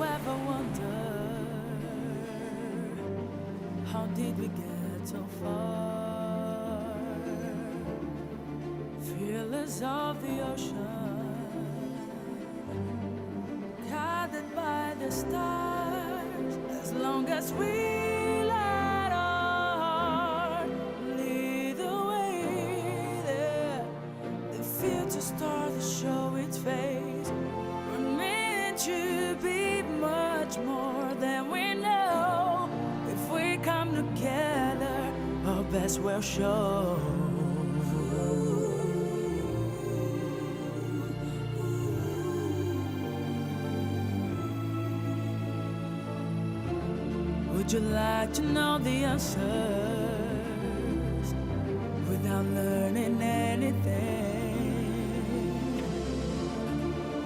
ever wonder how did we get so far? Fearless of the ocean, guided by the stars, as long as we let our heart lead the way there. The future start to show its face. We're meant to be much more than we know. If we come together, our best will show. Would you like to know the answers without learning anything?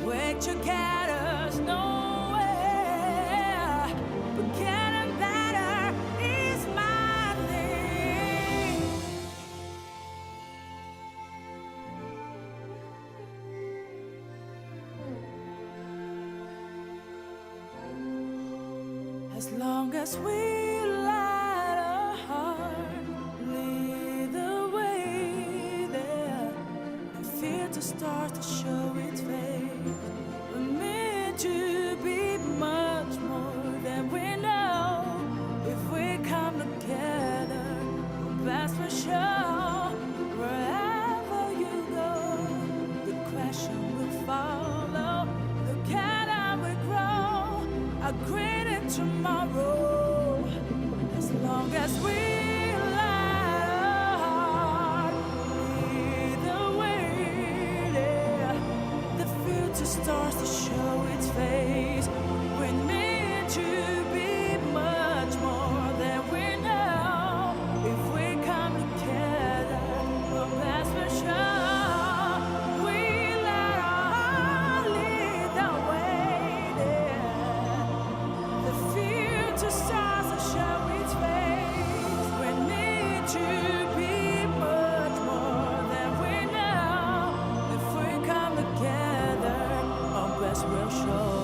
We're together, nowhere, but getting better is my thing. As long as we let our heart lead the way. start to show its face. We're meant to be much more than we know. If we come together, that's for sure. Wherever you go, the question will follow. Look at how we grow, a greater tomorrow. As long as we light our heart, either way, yeah, the future starts to show its face. We're meant to be much more than we know. If we come together, well, that's for sure. We let our heart lead the way, yeah. The future starts to show its face. We need to be much more than we know. If we come together, our best will show.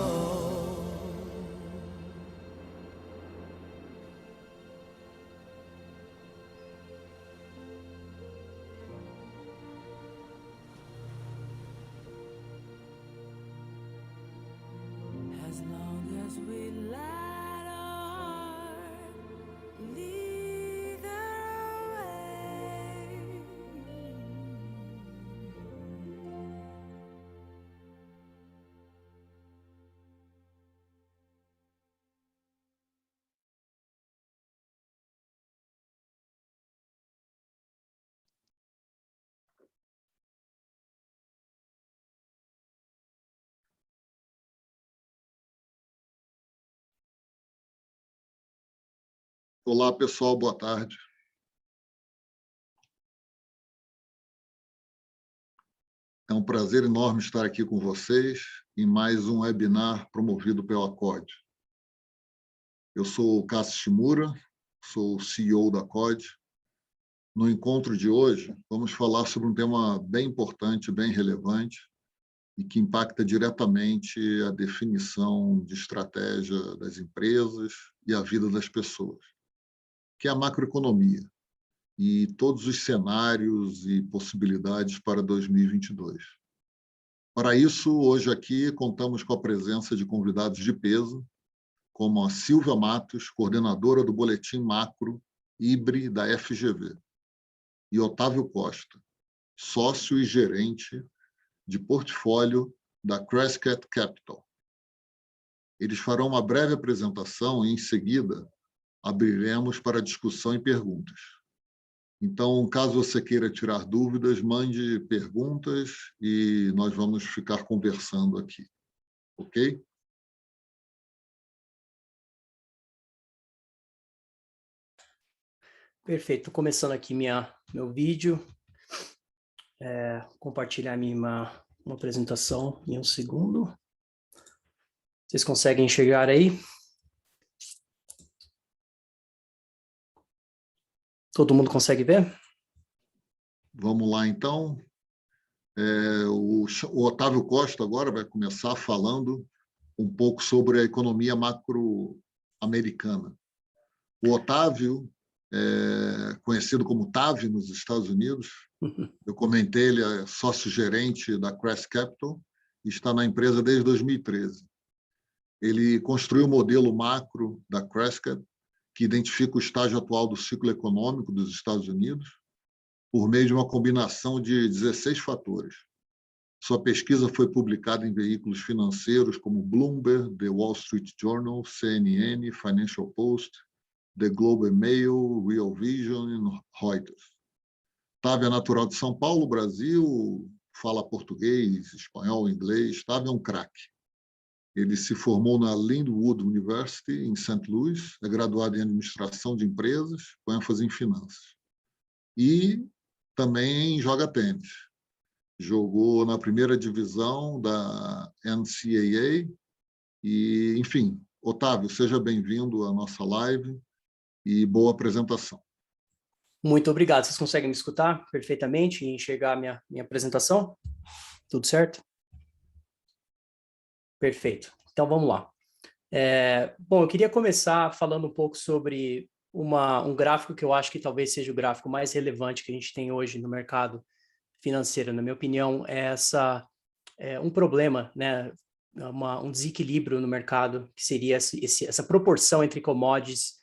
As long as we light our heart, lead the way. Olá, pessoal, boa tarde. É um prazer enorme estar aqui com vocês em mais um webinar promovido pela COD. Eu sou o Cássio Shimura, sou o CEO da COD. No encontro de hoje, vamos falar sobre um tema bem importante, bem relevante e que impacta diretamente a definição de estratégia das empresas e a vida das pessoas, que é a macroeconomia e todos os cenários e possibilidades para 2022. Para isso, hoje aqui contamos com a presença de convidados de peso, como a Silvia Matos, coordenadora do Boletim Macro IBRE da FGV, e Otávio Costa, sócio e gerente de portfólio da Crescat Capital. Eles farão uma breve apresentação e, em seguida, abriremos para discussão e perguntas. Então, caso você queira tirar dúvidas, mande perguntas e nós vamos ficar conversando aqui, ok? Perfeito, estou começando aqui meu vídeo, compartilhar uma apresentação em um segundo. Vocês conseguem enxergar aí? Todo mundo consegue ver? Vamos lá, então. O Otávio Costa agora vai começar falando um pouco sobre a economia macro-americana. O Otávio, conhecido como TAV nos Estados Unidos, eu comentei, ele é sócio-gerente da Crescat Capital e está na empresa desde 2013. Ele construiu o modelo macro da Crescat, que identifica o estágio atual do ciclo econômico dos Estados Unidos, por meio de uma combinação de 16 fatores. Sua pesquisa foi publicada em veículos financeiros como Bloomberg, The Wall Street Journal, CNN, Financial Post, The Globe and Mail, Real Vision e Reuters. Otávio é natural de São Paulo, Brasil, fala português, espanhol, inglês. Otávio é um craque. Ele se formou na Lindenwood University, em St. Louis, é graduado em administração de empresas, com ênfase em finanças. E também joga tênis. Jogou na primeira divisão da NCAA. E, enfim, Otávio, seja bem-vindo à nossa live e boa apresentação. Muito obrigado. Vocês conseguem me escutar perfeitamente e enxergar minha apresentação? Tudo certo? Perfeito. Então, vamos lá. Bom, eu queria começar falando um pouco sobre um gráfico que eu acho que talvez seja o gráfico mais relevante que a gente tem hoje no mercado financeira. Na minha opinião, é um problema, né? Um desequilíbrio no mercado, que seria essa proporção entre commodities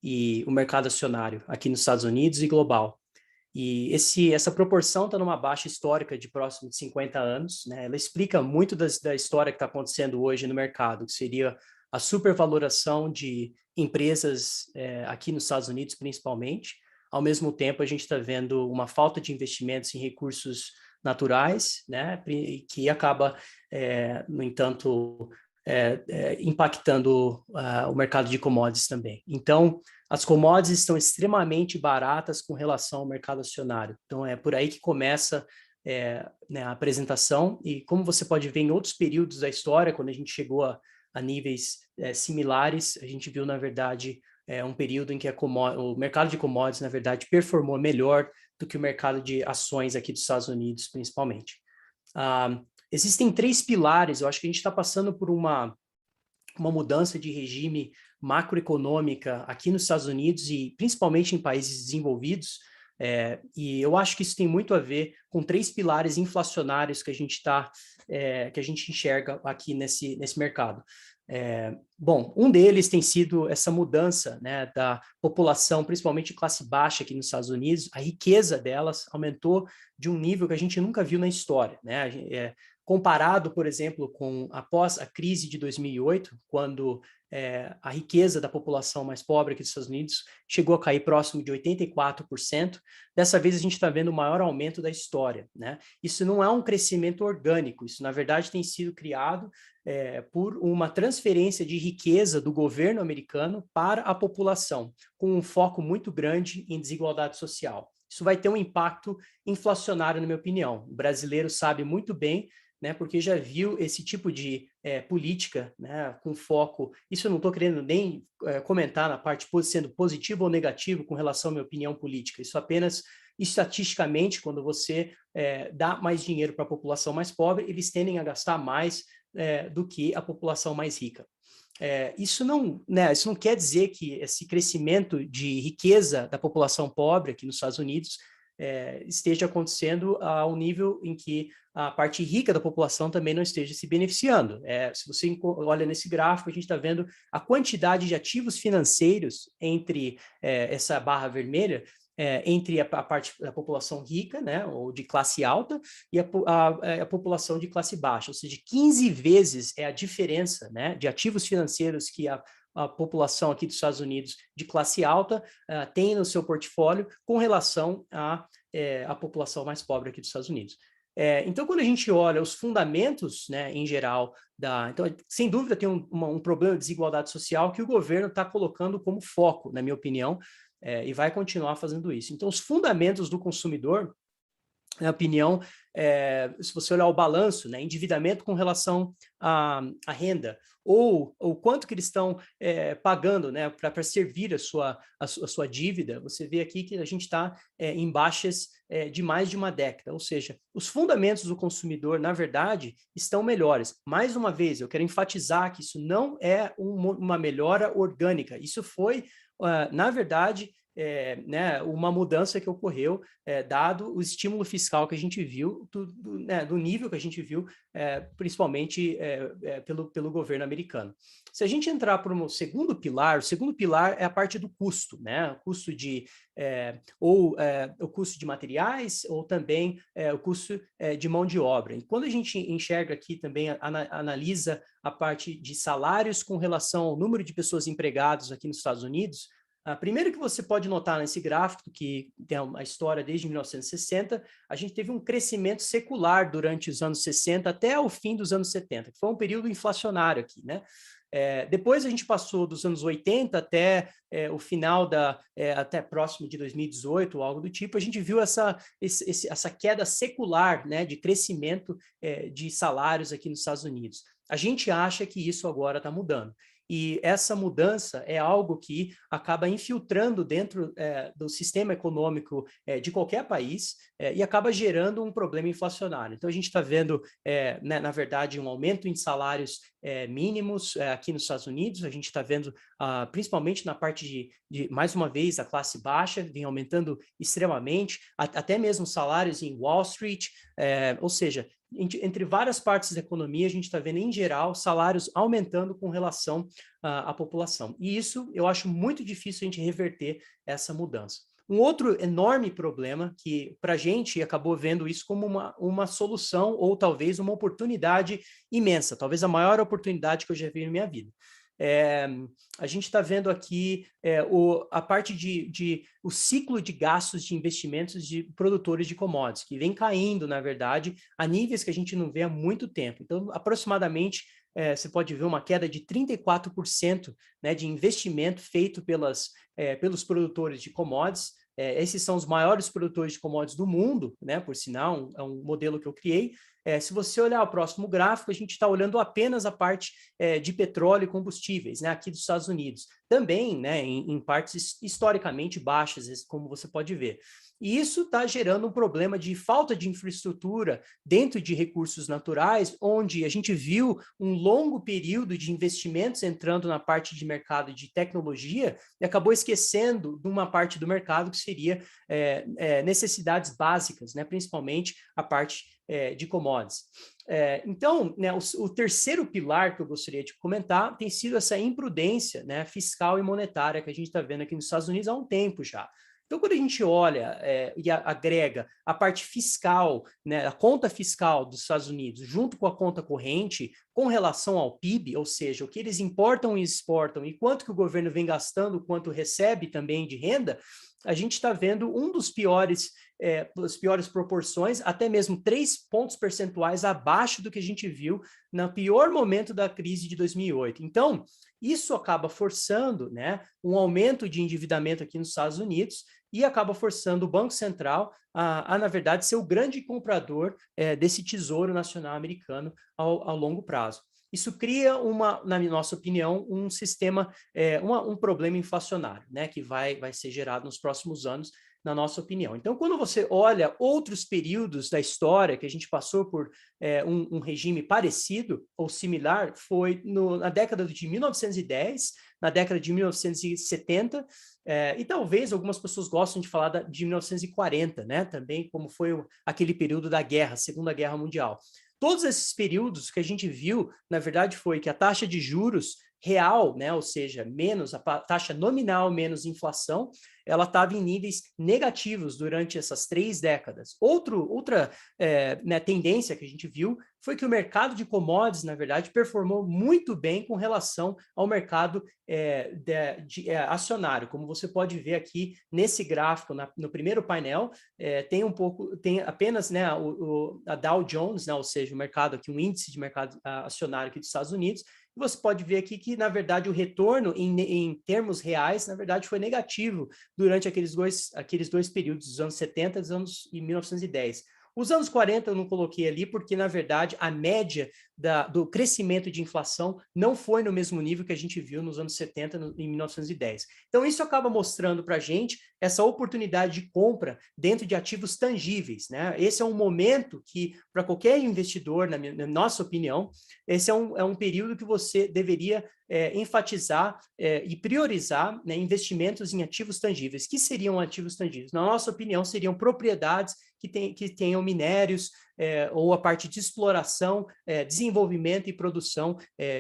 e o mercado acionário aqui nos Estados Unidos e global. E essa proporção está numa baixa histórica de próximo de 50 anos, né? Ela explica muito da história que está acontecendo hoje no mercado, que seria a supervaloração de empresas aqui nos Estados Unidos, principalmente. Ao mesmo tempo, a gente está vendo uma falta de investimentos em recursos naturais, né? Que acaba, no entanto, impactando o mercado de commodities também. Então, as commodities estão extremamente baratas com relação ao mercado acionário. Então, é por aí que começa né, a apresentação. E como você pode ver em outros períodos da história, quando a gente chegou a níveis similares, a gente viu, na verdade, um período em que o mercado de commodities, na verdade, performou melhor do que o mercado de ações aqui dos Estados Unidos, principalmente. Existem 3 pilares. Eu acho que a gente está passando por uma mudança de regime macroeconômica aqui nos Estados Unidos e principalmente em países desenvolvidos, e eu acho que isso tem muito a ver com 3 pilares inflacionários que a gente enxerga aqui nesse mercado. Bom, um deles tem sido essa mudança, né, da população, principalmente classe baixa aqui nos Estados Unidos. A riqueza delas aumentou de um nível que a gente nunca viu na história, né? Comparado, por exemplo, com após a crise de 2008, quando a riqueza da população mais pobre aqui dos Estados Unidos chegou a cair próximo de 84%, dessa vez a gente está vendo o maior aumento da história, né? Isso não é um crescimento orgânico, isso na verdade tem sido criado por uma transferência de riqueza do governo americano para a população, com um foco muito grande em desigualdade social. Isso vai ter um impacto inflacionário, na minha opinião. O brasileiro sabe muito bem, né, porque já viu esse tipo de política, né, com foco. Isso eu não estou querendo nem comentar na parte sendo positivo ou negativo com relação à minha opinião política. Isso apenas, estatisticamente, quando você dá mais dinheiro para a população mais pobre, eles tendem a gastar mais do que a população mais rica. Isso não quer dizer que esse crescimento de riqueza da população pobre aqui nos Estados Unidos esteja acontecendo a um nível em que a parte rica da população também não esteja se beneficiando. Se você olha nesse gráfico, a gente está vendo a quantidade de ativos financeiros entre essa barra vermelha, entre a parte da população rica, né, ou de classe alta, e a população de classe baixa, ou seja, 15 vezes é a diferença, né, de ativos financeiros que a população aqui dos Estados Unidos de classe alta tem no seu portfólio com relação à população mais pobre aqui dos Estados Unidos. Então, quando a gente olha os fundamentos, né, em geral, então, sem dúvida tem um problema de desigualdade social que o governo está colocando como foco, na minha opinião, e vai continuar fazendo isso. Então, os fundamentos do consumidor, na minha opinião, se você olhar o balanço, né, endividamento com relação à renda, ou o quanto que eles estão pagando, né, para servir a sua dívida, você vê aqui que a gente está em baixas de mais de uma década, ou seja, os fundamentos do consumidor, na verdade, estão melhores. Mais uma vez, eu quero enfatizar que isso não é uma melhora orgânica, isso foi, na verdade, né, uma mudança que ocorreu, dado o estímulo fiscal que a gente viu, do nível que a gente viu, principalmente pelo governo americano. Se a gente entrar para o segundo pilar é a parte do custo, né? O custo o custo de materiais, ou também o custo de mão de obra. E quando a gente enxerga aqui também, analisa a parte de salários com relação ao número de pessoas empregadas aqui nos Estados Unidos, primeiro que você pode notar nesse gráfico, que tem uma história desde 1960, a gente teve um crescimento secular durante os anos 60 até o fim dos anos 70, que foi um período inflacionário aqui, né? Depois a gente passou dos anos 80 até o final até próximo de 2018, ou algo do tipo, a gente viu essa queda secular, né, de crescimento de salários aqui nos Estados Unidos. A gente acha que isso agora está mudando. E essa mudança é algo que acaba infiltrando dentro do sistema econômico de qualquer país e acaba gerando um problema inflacionário. Então, a gente está vendo, né, na verdade, um aumento em salários mínimos aqui nos Estados Unidos. A gente está vendo, principalmente na parte mais uma vez, a classe baixa vem aumentando extremamente, até mesmo salários em Wall Street, ou seja, entre várias partes da economia, a gente está vendo, em geral, salários aumentando com relação à população. E isso eu acho muito difícil a gente reverter essa mudança. Um outro enorme problema que, para a gente, acabou vendo isso como uma solução ou talvez uma oportunidade imensa, talvez a maior oportunidade que eu já vi na minha vida. A gente está vendo aqui a parte o ciclo de gastos de investimentos de produtores de commodities, que vem caindo, na verdade, a níveis que a gente não vê há muito tempo. Então, aproximadamente, você pode ver uma queda de 34%, né, de investimento feito pelos produtores de commodities. Esses são os maiores produtores de commodities do mundo, né, por sinal, é um modelo que eu criei. Se você olhar o próximo gráfico, a gente está olhando apenas a parte de petróleo e combustíveis, né, aqui dos Estados Unidos. Também, né, em partes historicamente baixas, como você pode ver. E isso está gerando um problema de falta de infraestrutura dentro de recursos naturais, onde a gente viu um longo período de investimentos entrando na parte de mercado de tecnologia e acabou esquecendo de uma parte do mercado que seria necessidades básicas, né, principalmente a parte de commodities. Então, né, o terceiro pilar que eu gostaria de comentar tem sido essa imprudência, né, fiscal e monetária que a gente está vendo aqui nos Estados Unidos há um tempo já. Então, quando a gente olha e agrega a parte fiscal, né, a conta fiscal dos Estados Unidos, junto com a conta corrente, com relação ao PIB, ou seja, o que eles importam e exportam e quanto que o governo vem gastando, quanto recebe também de renda, a gente está vendo das piores proporções, até mesmo 3 pontos percentuais abaixo do que a gente viu no pior momento da crise de 2008. Então, isso acaba forçando, né, um aumento de endividamento aqui nos Estados Unidos e acaba forçando o Banco Central na verdade, ser o grande comprador desse tesouro nacional americano ao longo prazo. Isso cria, na nossa opinião, um sistema, um problema inflacionário, né, que vai ser gerado nos próximos anos, na nossa opinião. Então, quando você olha outros períodos da história que a gente passou por um regime parecido ou similar, foi na década de 1910, na década de 1970, e talvez algumas pessoas gostam de falar de 1940, né, também como foi aquele período da guerra, Segunda Guerra Mundial. Todos esses períodos que a gente viu, na verdade, foi que a taxa de juros real, né, ou seja, menos a taxa nominal menos inflação, ela estava em níveis negativos durante essas 3 décadas. Outra né, tendência que a gente viu foi que o mercado de commodities, na verdade, performou muito bem com relação ao mercado acionário. Como você pode ver aqui nesse gráfico, no primeiro painel, tem apenas, né, a Dow Jones, né, ou seja, o mercado aqui, um índice de mercado acionário aqui dos Estados Unidos. Você pode ver aqui que, na verdade, o retorno em termos reais, na verdade, foi negativo durante aqueles dois períodos, dos anos 70 e 1910. Os anos 40 eu não coloquei ali porque, na verdade, a média do crescimento de inflação não foi no mesmo nível que a gente viu nos anos 70 e 1910. Então, isso acaba mostrando para a gente essa oportunidade de compra dentro de ativos tangíveis, né? Esse é um momento que, para qualquer investidor, na nossa opinião, esse é um período que você deveria enfatizar e priorizar, né, investimentos em ativos tangíveis. Que seriam ativos tangíveis? Na nossa opinião, seriam propriedades que tenham minérios, ou a parte de exploração, desenvolvimento e produção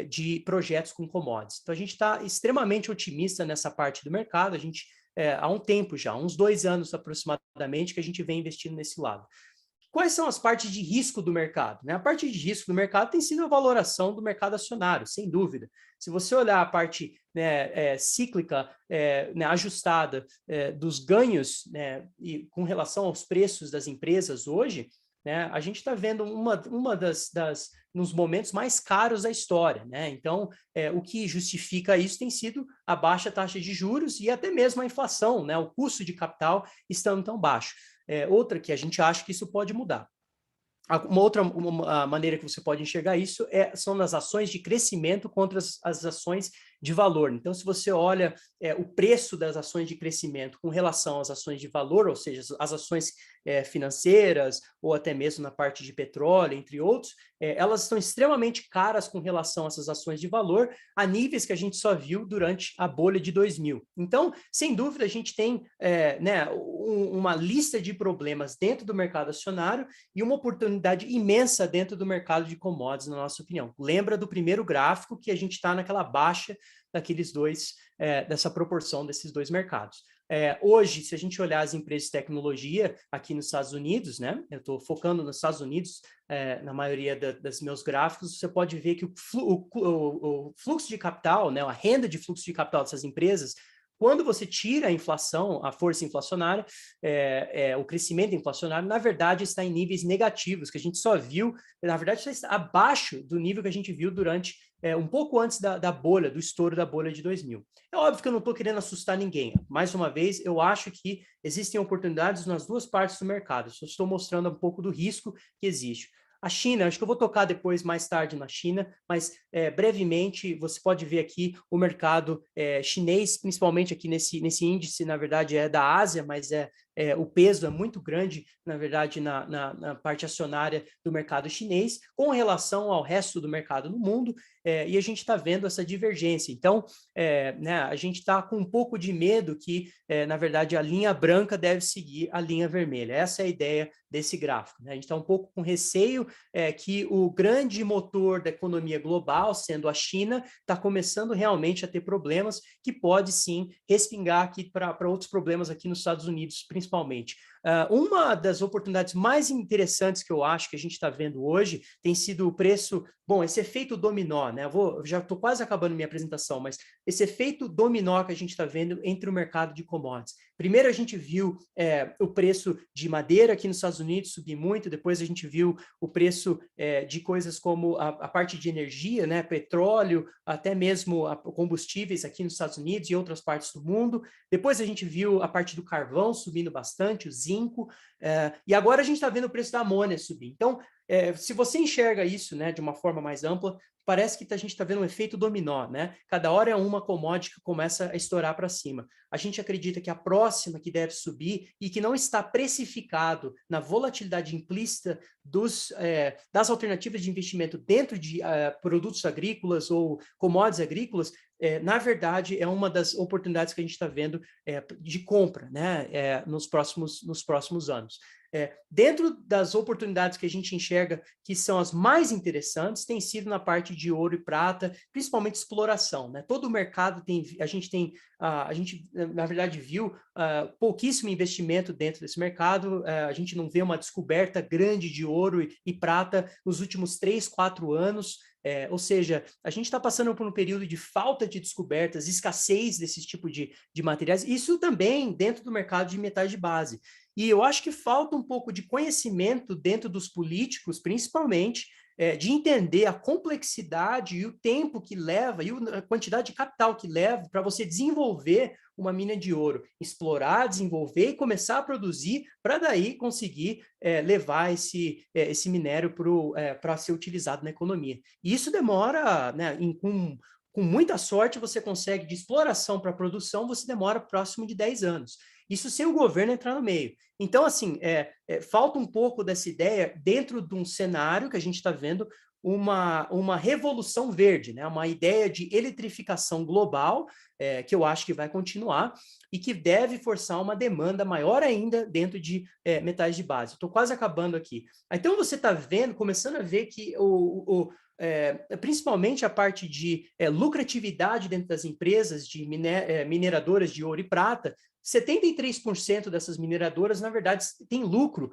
de projetos com commodities. Então, a gente está extremamente otimista nessa parte do mercado, a gente, há um tempo já, uns 2 anos aproximadamente, que a gente vem investindo nesse lado. Quais são as partes de risco do mercado? Né? A parte de risco do mercado tem sido a valoração do mercado acionário, sem dúvida. Se você olhar a parte, né, cíclica, né, ajustada dos ganhos, né, e com relação aos preços das empresas hoje, né, a gente está vendo uma nos momentos mais caros da história, né? Então, o que justifica isso tem sido a baixa taxa de juros e até mesmo a inflação, né? O custo de capital estando tão baixo. Outra que a gente acha que isso pode mudar. Uma outra maneira que você pode enxergar isso são as ações de crescimento contra as ações de valor. Então, se você olha o preço das ações de crescimento com relação às ações de valor, ou seja, as ações financeiras, ou até mesmo na parte de petróleo, entre outros, elas estão extremamente caras com relação a essas ações de valor, a níveis que a gente só viu durante a bolha de 2000. Então, sem dúvida, a gente tem né, uma lista de problemas dentro do mercado acionário e uma oportunidade imensa dentro do mercado de commodities, na nossa opinião. Lembra do primeiro gráfico que a gente está naquela baixa daqueles dois, dessa proporção desses dois mercados. Hoje, se a gente olhar as empresas de tecnologia aqui nos Estados Unidos, né, eu estou focando nos Estados Unidos, na maioria dos meus gráficos, você pode ver que o fluxo de capital, né, a renda de fluxo de capital dessas empresas, quando você tira a inflação, a força inflacionária, o crescimento inflacionário, na verdade, está em níveis negativos, que a gente só viu, na verdade, está abaixo do nível que a gente viu durante um pouco antes da bolha, do estouro da bolha de 2000. É óbvio que eu não estou querendo assustar ninguém. Mais uma vez, eu acho que existem oportunidades nas duas partes do mercado. Só estou mostrando um pouco do risco que existe. A China, acho que eu vou tocar depois, mais tarde, na China, mas brevemente você pode ver aqui o mercado chinês, principalmente aqui nesse índice, na verdade é da Ásia, mas o peso é muito grande, na verdade, na parte acionária do mercado chinês, com relação ao resto do mercado no mundo, e a gente está vendo essa divergência. Então, né, a gente está com um pouco de medo que, na verdade, a linha branca deve seguir a linha vermelha. Essa é a ideia desse gráfico, né? A gente está um pouco com receio que o grande motor da economia global, sendo a China, está começando realmente a ter problemas que pode, sim, respingar aqui para outros problemas aqui nos Estados Unidos, principalmente. Uma das oportunidades mais interessantes que eu acho que a gente está vendo hoje tem sido o preço, bom, esse efeito dominó, né? Já estou quase acabando minha apresentação, mas esse efeito dominó que a gente está vendo entre o mercado de commodities. Primeiro a gente viu o preço de madeira aqui nos Estados Unidos subir muito, depois a gente viu o preço de coisas como a parte de energia, né? Petróleo, até mesmo combustíveis aqui nos Estados Unidos e outras partes do mundo. Depois a gente viu a parte do carvão subindo bastante, o zinco, e agora a gente está vendo o preço da amônia subir. Então, se você enxerga isso, né, de uma forma mais ampla, parece que a gente está vendo um efeito dominó, né? Cada hora é uma commodity que começa a estourar para cima. A gente acredita que a próxima que deve subir e que não está precificado na volatilidade implícita das alternativas de investimento dentro de produtos agrícolas ou commodities agrícolas, na verdade, é uma das oportunidades que a gente está vendo de compra, né, nos próximos anos. Dentro das oportunidades que a gente enxerga que são as mais interessantes, tem sido na parte de ouro e prata, principalmente exploração, né? Todo o mercado a gente, na verdade, viu pouquíssimo investimento dentro desse mercado, a gente não vê uma descoberta grande de ouro e prata nos últimos 3, 4 anos, ou seja, a gente está passando por um período de falta de descobertas, escassez desse tipo de materiais, isso também dentro do mercado de metais de base. E eu acho que falta um pouco de conhecimento dentro dos políticos, principalmente, de entender a complexidade e o tempo que leva e a quantidade de capital que leva para você desenvolver uma mina de ouro, explorar, desenvolver e começar a produzir para daí conseguir levar esse minério para ser utilizado na economia. E isso demora, né, com muita sorte, você consegue, de exploração para produção, você demora próximo de 10 anos. Isso sem o governo entrar no meio. Então, assim, falta um pouco dessa ideia dentro de um cenário que a gente está vendo uma revolução verde, né? Uma ideia de eletrificação global, que eu acho que vai continuar e que deve forçar uma demanda maior ainda dentro de metais de base. Estou quase acabando aqui. Então, você está começando a ver que principalmente a parte de lucratividade dentro das empresas de mineradoras de ouro e prata, 73% dessas mineradoras, na verdade, têm lucro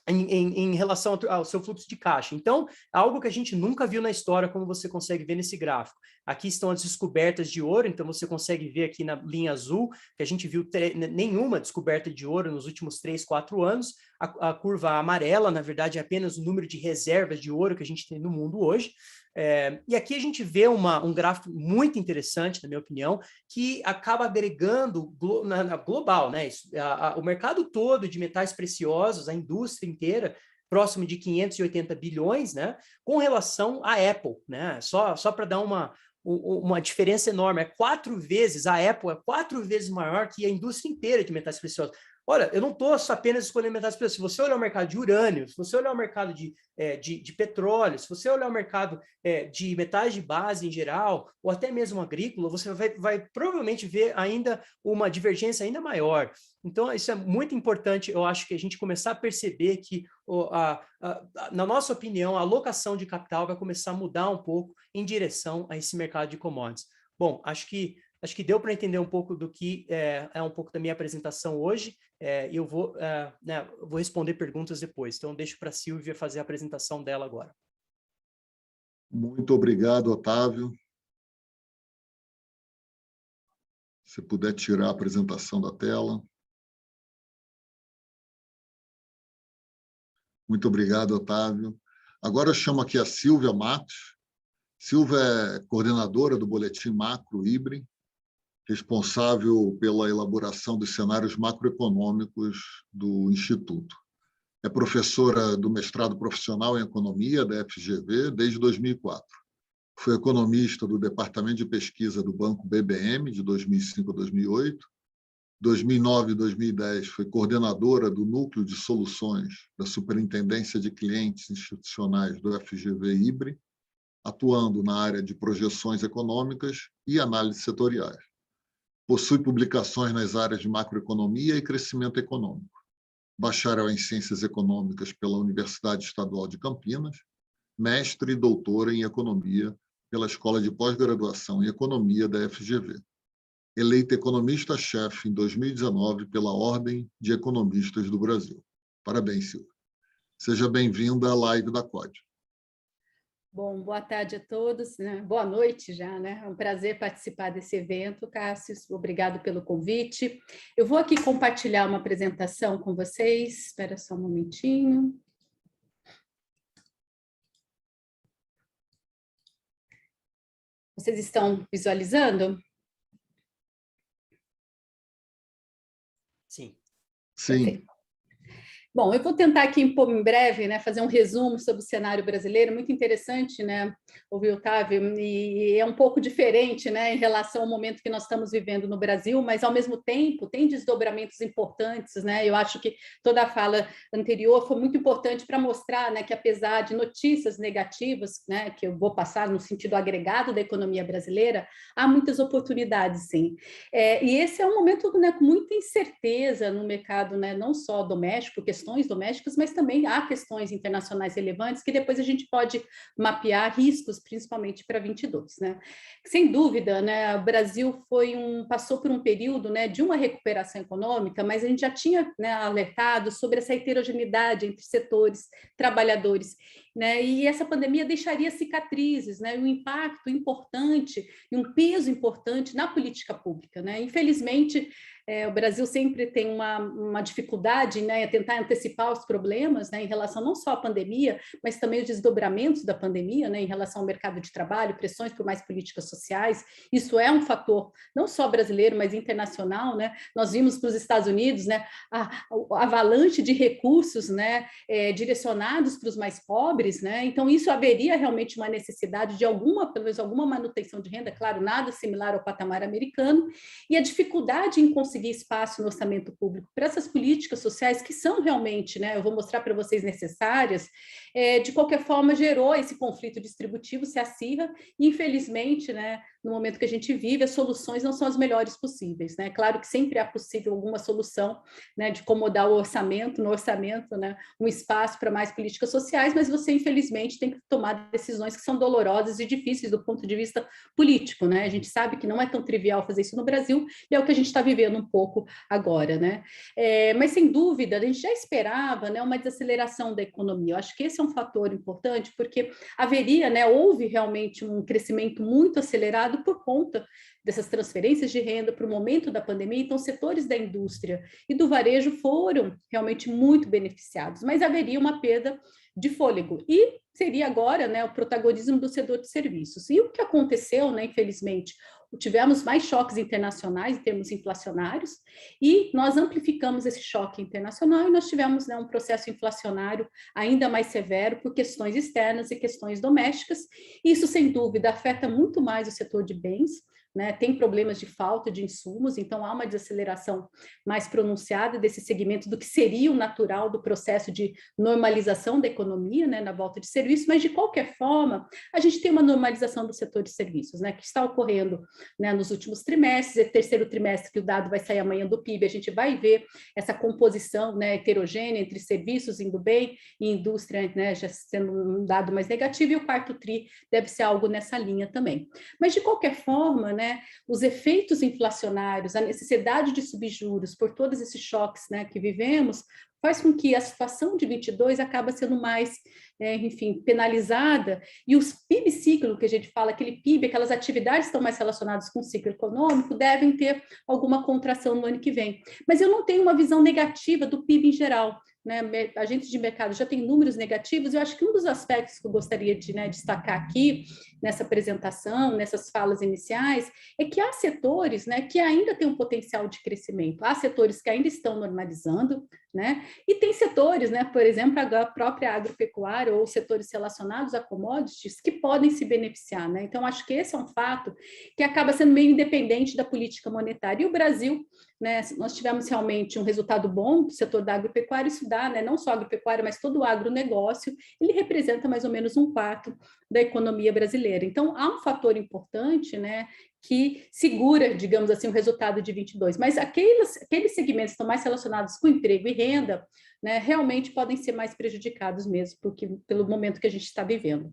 em relação ao seu fluxo de caixa. Então, algo que a gente nunca viu na história, como você consegue ver nesse gráfico. Aqui estão as descobertas de ouro, então você consegue ver aqui na linha azul, que a gente viu nenhuma descoberta de ouro nos últimos 3, 4 anos. A curva amarela, na verdade, é apenas o número de reservas de ouro que a gente tem no mundo hoje. E aqui a gente vê um gráfico muito interessante, na minha opinião, que acaba agregando global, né? O mercado todo de metais preciosos, a indústria inteira, próximo de 580 bilhões, né? Com relação à Apple, né? Só para dar uma diferença enorme, é 4 vezes, a Apple é 4 vezes maior que a indústria inteira de metais preciosos. Olha, eu não estou apenas escolhendo metais preciosos. Se você olhar o mercado de urânio, se você olhar o mercado de petróleo, se você olhar o mercado de metais de base em geral, ou até mesmo agrícola, você vai provavelmente ver ainda uma divergência ainda maior. Então, isso é muito importante, eu acho que a gente começar a perceber que, na nossa opinião, a alocação de capital vai começar a mudar um pouco em direção a esse mercado de commodities. Bom, acho que deu para entender um pouco do que é um pouco da minha apresentação hoje, e eu vou responder perguntas depois. Então, deixo para a Silvia fazer a apresentação dela agora. Muito obrigado, Otávio. Se puder tirar a apresentação da tela. Muito obrigado, Otávio. Agora eu chamo aqui a Silvia Matos. Silvia é coordenadora do Boletim Macro IBRE, responsável pela elaboração dos cenários macroeconômicos do Instituto. É professora do mestrado profissional em Economia da FGV desde 2004. Foi economista do Departamento de Pesquisa do Banco BBM, de 2005 a 2008. 2009 e 2010 foi coordenadora do Núcleo de Soluções da Superintendência de Clientes Institucionais do FGV IBRE, atuando na área de projeções econômicas e análise setoriais. Possui publicações nas áreas de macroeconomia e crescimento econômico. Bacharel em Ciências Econômicas pela Universidade Estadual de Campinas, mestre e doutora em Economia pela Escola de Pós-Graduação em Economia da FGV. Eleita economista-chefe em 2019 pela Ordem de Economistas do Brasil. Parabéns, Silvia. Seja bem-vinda à live da COD. Bom, boa tarde a todos, né? Boa noite já, né? É um prazer participar desse evento, Cássio, obrigado pelo convite. Eu vou aqui compartilhar uma apresentação com vocês, espera só um momentinho. Vocês estão visualizando? Sim. Sim. Perfeito. Bom, eu vou tentar aqui em breve, né, fazer um resumo sobre o cenário brasileiro, muito interessante, né, ouvir o Otávio, e é um pouco diferente, né, em relação ao momento que nós estamos vivendo no Brasil, mas ao mesmo tempo tem desdobramentos importantes, né, eu acho que toda a fala anterior foi muito importante para mostrar, né, que apesar de notícias negativas, né, que eu vou passar no sentido agregado da economia brasileira, há muitas oportunidades, sim. E esse é um momento, né, com muita incerteza no mercado, né, não só doméstico, questões domésticas, mas também há questões internacionais relevantes que depois a gente pode mapear riscos, principalmente para 22, né? Sem dúvida, né, o Brasil passou por um período, né, de uma recuperação econômica, mas a gente já tinha, né, alertado sobre essa heterogeneidade entre setores, trabalhadores, né? E essa pandemia deixaria cicatrizes, né? Um impacto importante e um peso importante na política pública, né? Infelizmente, o Brasil sempre tem uma dificuldade, né, em tentar antecipar os problemas, né, em relação não só à pandemia, mas também os desdobramentos da pandemia, né, em relação ao mercado de trabalho, pressões por mais políticas sociais. Isso é um fator não só brasileiro, mas internacional, né? Nós vimos para os Estados Unidos, né, a avalanche de recursos, né, direcionados para os mais pobres, né? Então isso haveria realmente uma necessidade de pelo menos alguma manutenção de renda, claro, nada similar ao patamar americano, e a dificuldade em conseguir espaço no orçamento público para essas políticas sociais que são realmente, né, eu vou mostrar para vocês necessárias, de qualquer forma gerou esse conflito distributivo, se acirra, e infelizmente, né, no momento que a gente vive, as soluções não são as melhores possíveis, né? Claro que sempre é possível alguma solução, né, de acomodar o orçamento, no orçamento, né, um espaço para mais políticas sociais, mas você, infelizmente, tem que tomar decisões que são dolorosas e difíceis do ponto de vista político, né? A gente sabe que não é tão trivial fazer isso no Brasil, e é o que a gente está vivendo um pouco agora, né? Mas, sem dúvida, a gente já esperava, né, uma desaceleração da economia. Eu acho que esse é um fator importante, porque haveria, né, houve realmente um crescimento muito acelerado por conta dessas transferências de renda para o momento da pandemia. Então, setores da indústria e do varejo foram realmente muito beneficiados, mas haveria uma perda de fôlego, e seria agora, né, o protagonismo do setor de serviços. E o que aconteceu, né, infelizmente, tivemos mais choques internacionais em termos inflacionários, e nós amplificamos esse choque internacional e nós tivemos, né, um processo inflacionário ainda mais severo por questões externas e questões domésticas. Isso, sem dúvida, afeta muito mais o setor de bens, né, tem problemas de falta de insumos, então há uma desaceleração mais pronunciada desse segmento do que seria o natural do processo de normalização da economia, né, na volta de serviços, mas de qualquer forma, a gente tem uma normalização do setor de serviços, né, que está ocorrendo, né, nos últimos trimestres, terceiro trimestre, que o dado vai sair amanhã do PIB, a gente vai ver essa composição, né, heterogênea entre serviços indo bem e indústria, né, já sendo um dado mais negativo, e o quarto tri deve ser algo nessa linha também. Mas, de qualquer forma, né, os efeitos inflacionários, a necessidade de subjuros por todos esses choques, né, que vivemos, faz com que a situação de 22 acaba sendo mais, enfim, penalizada, e os PIB ciclo, que a gente fala, aquele PIB, aquelas atividades que estão mais relacionadas com o ciclo econômico, devem ter alguma contração no ano que vem. Mas eu não tenho uma visão negativa do PIB em geral, né? Agentes de mercado já tem números negativos, eu acho que um dos aspectos que eu gostaria de, né, destacar aqui, nessa apresentação, nessas falas iniciais, é que há setores, né, que ainda têm um potencial de crescimento, há setores que ainda estão normalizando, né, e tem setores, né, por exemplo, a própria agropecuária ou setores relacionados a commodities que podem se beneficiar, né, então acho que esse é um fato que acaba sendo meio independente da política monetária, e o Brasil, né, nós tivemos realmente um resultado bom do setor da agropecuária, isso dá, né, não só a agropecuária, mas todo o agronegócio, ele representa mais ou menos 1/4 da economia brasileira. Então, há um fator importante, né, que segura, digamos assim, o resultado de 22, mas aqueles segmentos que estão mais relacionados com emprego e renda, né, realmente podem ser mais prejudicados mesmo, pelo momento que a gente está vivendo.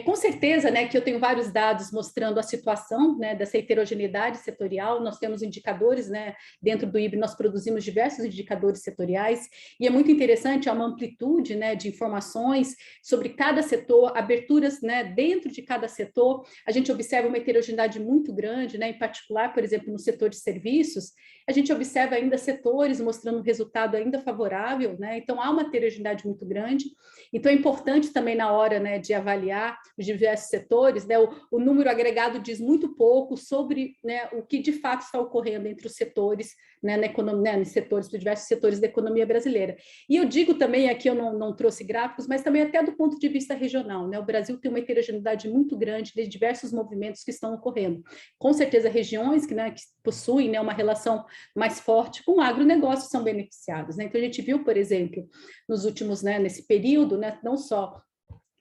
Com certeza, né, que eu tenho vários dados mostrando a situação, né, dessa heterogeneidade setorial, nós temos indicadores, né, dentro do IBRE nós produzimos diversos indicadores setoriais, e é muito interessante, há uma amplitude, né, de informações sobre cada setor, aberturas, né, dentro de cada setor, a gente observa uma heterogeneidade muito grande, né, em particular, por exemplo, no setor de serviços, a gente observa ainda setores mostrando um resultado ainda favorável, né, então há uma heterogeneidade muito grande, então é importante também na hora, né, de avaliar os diversos setores, né, o número agregado diz muito pouco sobre, né, o que de fato está ocorrendo entre os setores, né, na economia, né, nos setores, dos diversos setores da economia brasileira. E eu digo também, aqui eu não trouxe gráficos, mas também até do ponto de vista regional, né, o Brasil tem uma heterogeneidade muito grande de diversos movimentos que estão ocorrendo. Com certeza regiões que, né, que possuem, né, uma relação mais forte com o agronegócio são beneficiadas, né? Então a gente viu, por exemplo, nos últimos, né, nesse período, né, não só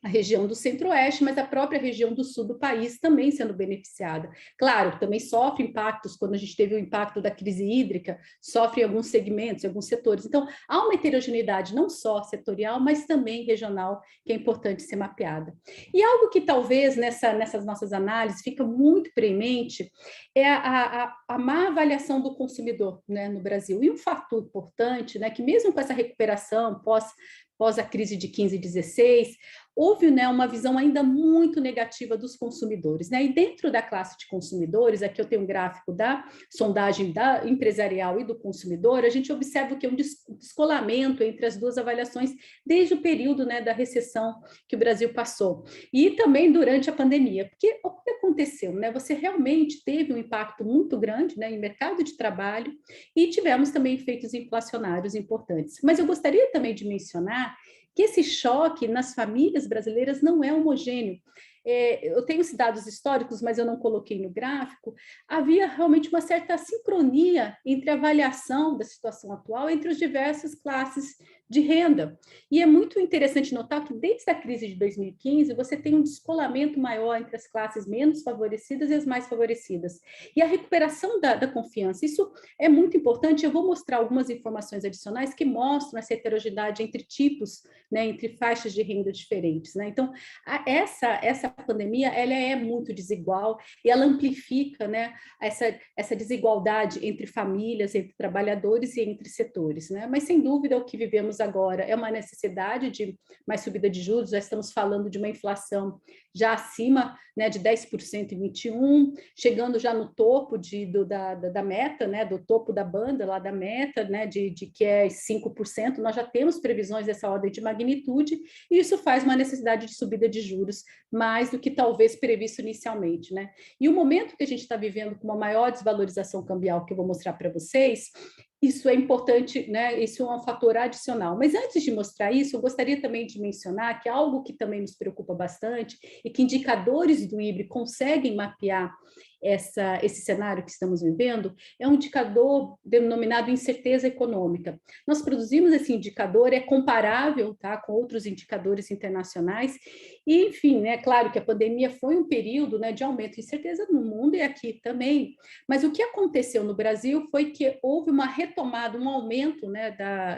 a região do centro-oeste, mas a própria região do sul do país também sendo beneficiada. Claro, também sofre impactos, quando a gente teve o impacto da crise hídrica, sofre em alguns segmentos, em alguns setores. Então, há uma heterogeneidade não só setorial, mas também regional, que é importante ser mapeada. E algo que talvez nessas nossas análises fica muito premente é a má avaliação do consumidor, né, no Brasil. E um fator importante, né, que mesmo com essa recuperação pós a crise de 15 e 16, houve, né, uma visão ainda muito negativa dos consumidores, né? E dentro da classe de consumidores, aqui eu tenho um gráfico da sondagem da empresarial e do consumidor, a gente observa que é um descolamento entre as duas avaliações desde o período, né, da recessão que o Brasil passou. E também durante a pandemia, porque o que aconteceu, né? Você realmente teve um impacto muito grande, né, em mercado de trabalho, e tivemos também efeitos inflacionários importantes. Mas eu gostaria também de mencionar que esse choque nas famílias brasileiras não é homogêneo. Eu tenho esses dados históricos, mas eu não coloquei no gráfico. Havia realmente uma certa sincronia entre a avaliação da situação atual entre as diversas classes de renda. E é muito interessante notar que desde a crise de 2015 você tem um descolamento maior entre as classes menos favorecidas e as mais favorecidas. E a recuperação da confiança, isso é muito importante. Eu vou mostrar algumas informações adicionais que mostram essa heterogeneidade entre tipos, né, entre faixas de renda diferentes, né? Então, essa pandemia, ela é muito desigual e ela amplifica, né, essa desigualdade entre famílias, entre trabalhadores e entre setores, né? Mas, sem dúvida, o que vivemos agora é uma necessidade de mais subida de juros, já estamos falando de uma inflação já acima, né, de 10% em 21, chegando já no topo da meta, né, do topo da banda lá da meta, né, de que é 5%, nós já temos previsões dessa ordem de magnitude, e isso faz uma necessidade de subida de juros mais mais do que talvez previsto inicialmente, né? E o momento que a gente está vivendo com uma maior desvalorização cambial, que eu vou mostrar para vocês, isso é importante, né? Isso é um fator adicional. Mas antes de mostrar isso, eu gostaria também de mencionar que algo que também nos preocupa bastante e que indicadores do IBRE conseguem mapear esse cenário que estamos vivendo, é um indicador denominado incerteza econômica. Nós produzimos esse indicador, é comparável, tá, com outros indicadores internacionais, e, enfim, é claro que a pandemia foi um período, né, de aumento de incerteza no mundo e aqui também, mas o que aconteceu no Brasil foi que houve uma retomada, um aumento, né,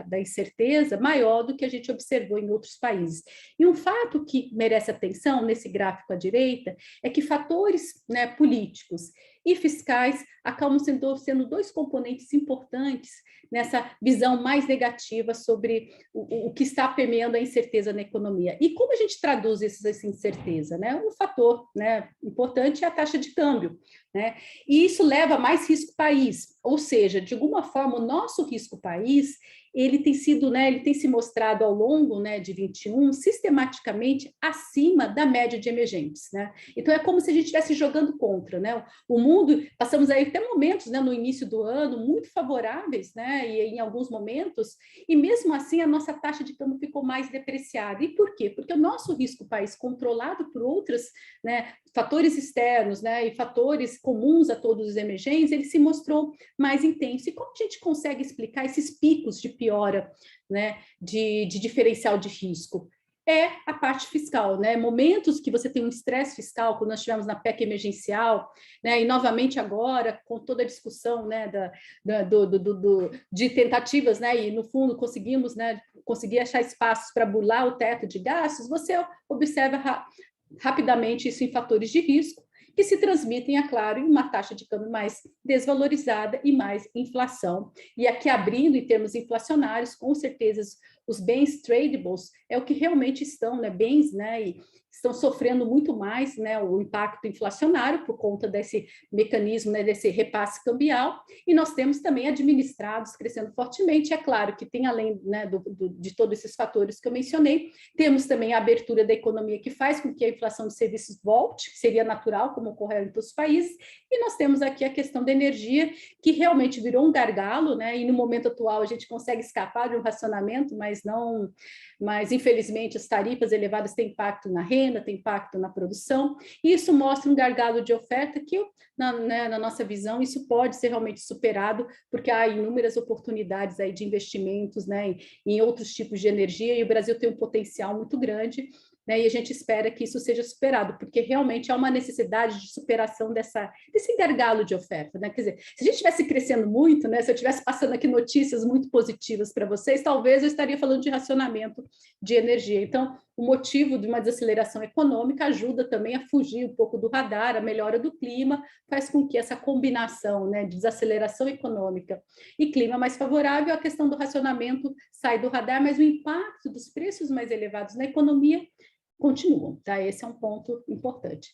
da incerteza maior do que a gente observou em outros países. E um fato que merece atenção nesse gráfico à direita é que fatores, né, políticos e fiscais acabam sendo dois componentes importantes nessa visão mais negativa sobre o que está permeando a incerteza na economia. E como a gente traduz essa incerteza, né? Um fator, né, importante é a taxa de câmbio, né? E isso leva a mais risco país, ou seja, de alguma forma o nosso risco país ele tem sido, né, ele tem se mostrado ao longo, né, de 21 sistematicamente acima da média de emergentes, né? Então é como se a gente estivesse jogando contra, né? O mundo, passamos aí até momentos, né, no início do ano muito favoráveis, né, e em alguns momentos, e mesmo assim a nossa taxa de câmbio ficou mais depreciada. E por quê? Porque o nosso risco país controlado por outros, né, fatores externos, né, e fatores comuns a todos os emergentes, ele se mostrou mais intenso. E como a gente consegue explicar esses picos de piora, né, de diferencial de risco? É a parte fiscal, né? Momentos que você tem um estresse fiscal, como nós tivemos na PEC emergencial, né? E novamente agora, com toda a discussão, né, de tentativas, né? E no fundo conseguimos, né, conseguir achar espaços para burlar o teto de gastos, você observa rapidamente isso em fatores de risco, que se transmitem, é claro, em uma taxa de câmbio mais desvalorizada e mais inflação. E aqui abrindo em termos inflacionários, com certeza os bens tradables é o que realmente estão, né, bens, né, e estão sofrendo muito mais, né, o impacto inflacionário por conta desse mecanismo, né, desse repasse cambial, e nós temos também administrados crescendo fortemente. É claro que tem, além, né, de todos esses fatores que eu mencionei, temos também a abertura da economia que faz com que a inflação de serviços volte, que seria natural, como ocorreu em todos os países, e nós temos aqui a questão da energia, que realmente virou um gargalo, né, e no momento atual a gente consegue escapar de um racionamento, mas infelizmente as tarifas elevadas têm impacto na renda, tem impacto na produção, e isso mostra um gargalo de oferta que, na nossa visão, isso pode ser realmente superado, porque há inúmeras oportunidades aí de investimentos, né, em outros tipos de energia, e o Brasil tem um potencial muito grande, né, e a gente espera que isso seja superado, porque realmente há uma necessidade de superação desse gargalo de oferta, né? Quer dizer, se a gente estivesse crescendo muito, né, se eu estivesse passando aqui notícias muito positivas para vocês, talvez eu estaria falando de racionamento de energia. Então, o motivo de uma desaceleração econômica ajuda também a fugir um pouco do radar, a melhora do clima faz com que essa combinação, né, de desaceleração econômica e clima mais favorável, a questão do racionamento sai do radar, mas o impacto dos preços mais elevados na economia continuam, tá? Esse é um ponto importante.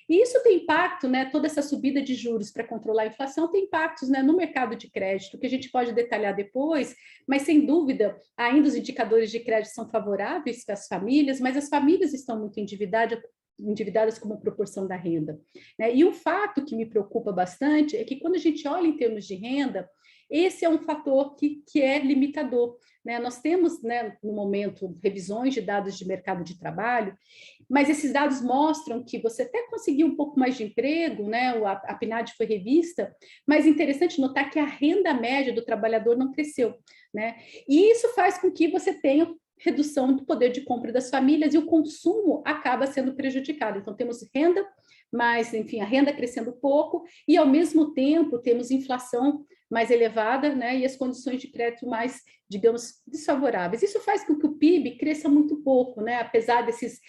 E isso tem impacto, né? Toda essa subida de juros para controlar a inflação tem impactos, né, no mercado de crédito, que a gente pode detalhar depois, mas sem dúvida, ainda os indicadores de crédito são favoráveis para as famílias, mas as famílias estão muito endividadas como proporção da renda, né? E um fato que me preocupa bastante é que quando a gente olha em termos de renda, esse é um fator que é limitador, né? Nós temos, né, no momento, revisões de dados de mercado de trabalho, mas esses dados mostram que você até conseguiu um pouco mais de emprego, né? A PNAD foi revista, mas é interessante notar que a renda média do trabalhador não cresceu, né? E isso faz com que você tenha redução do poder de compra das famílias e o consumo acaba sendo prejudicado. Então, temos renda, mas, enfim, a renda crescendo pouco e, ao mesmo tempo, temos inflação mais elevada, né, e as condições de crédito mais, digamos, desfavoráveis. Isso faz com que o PIB cresça muito pouco, né, apesar desses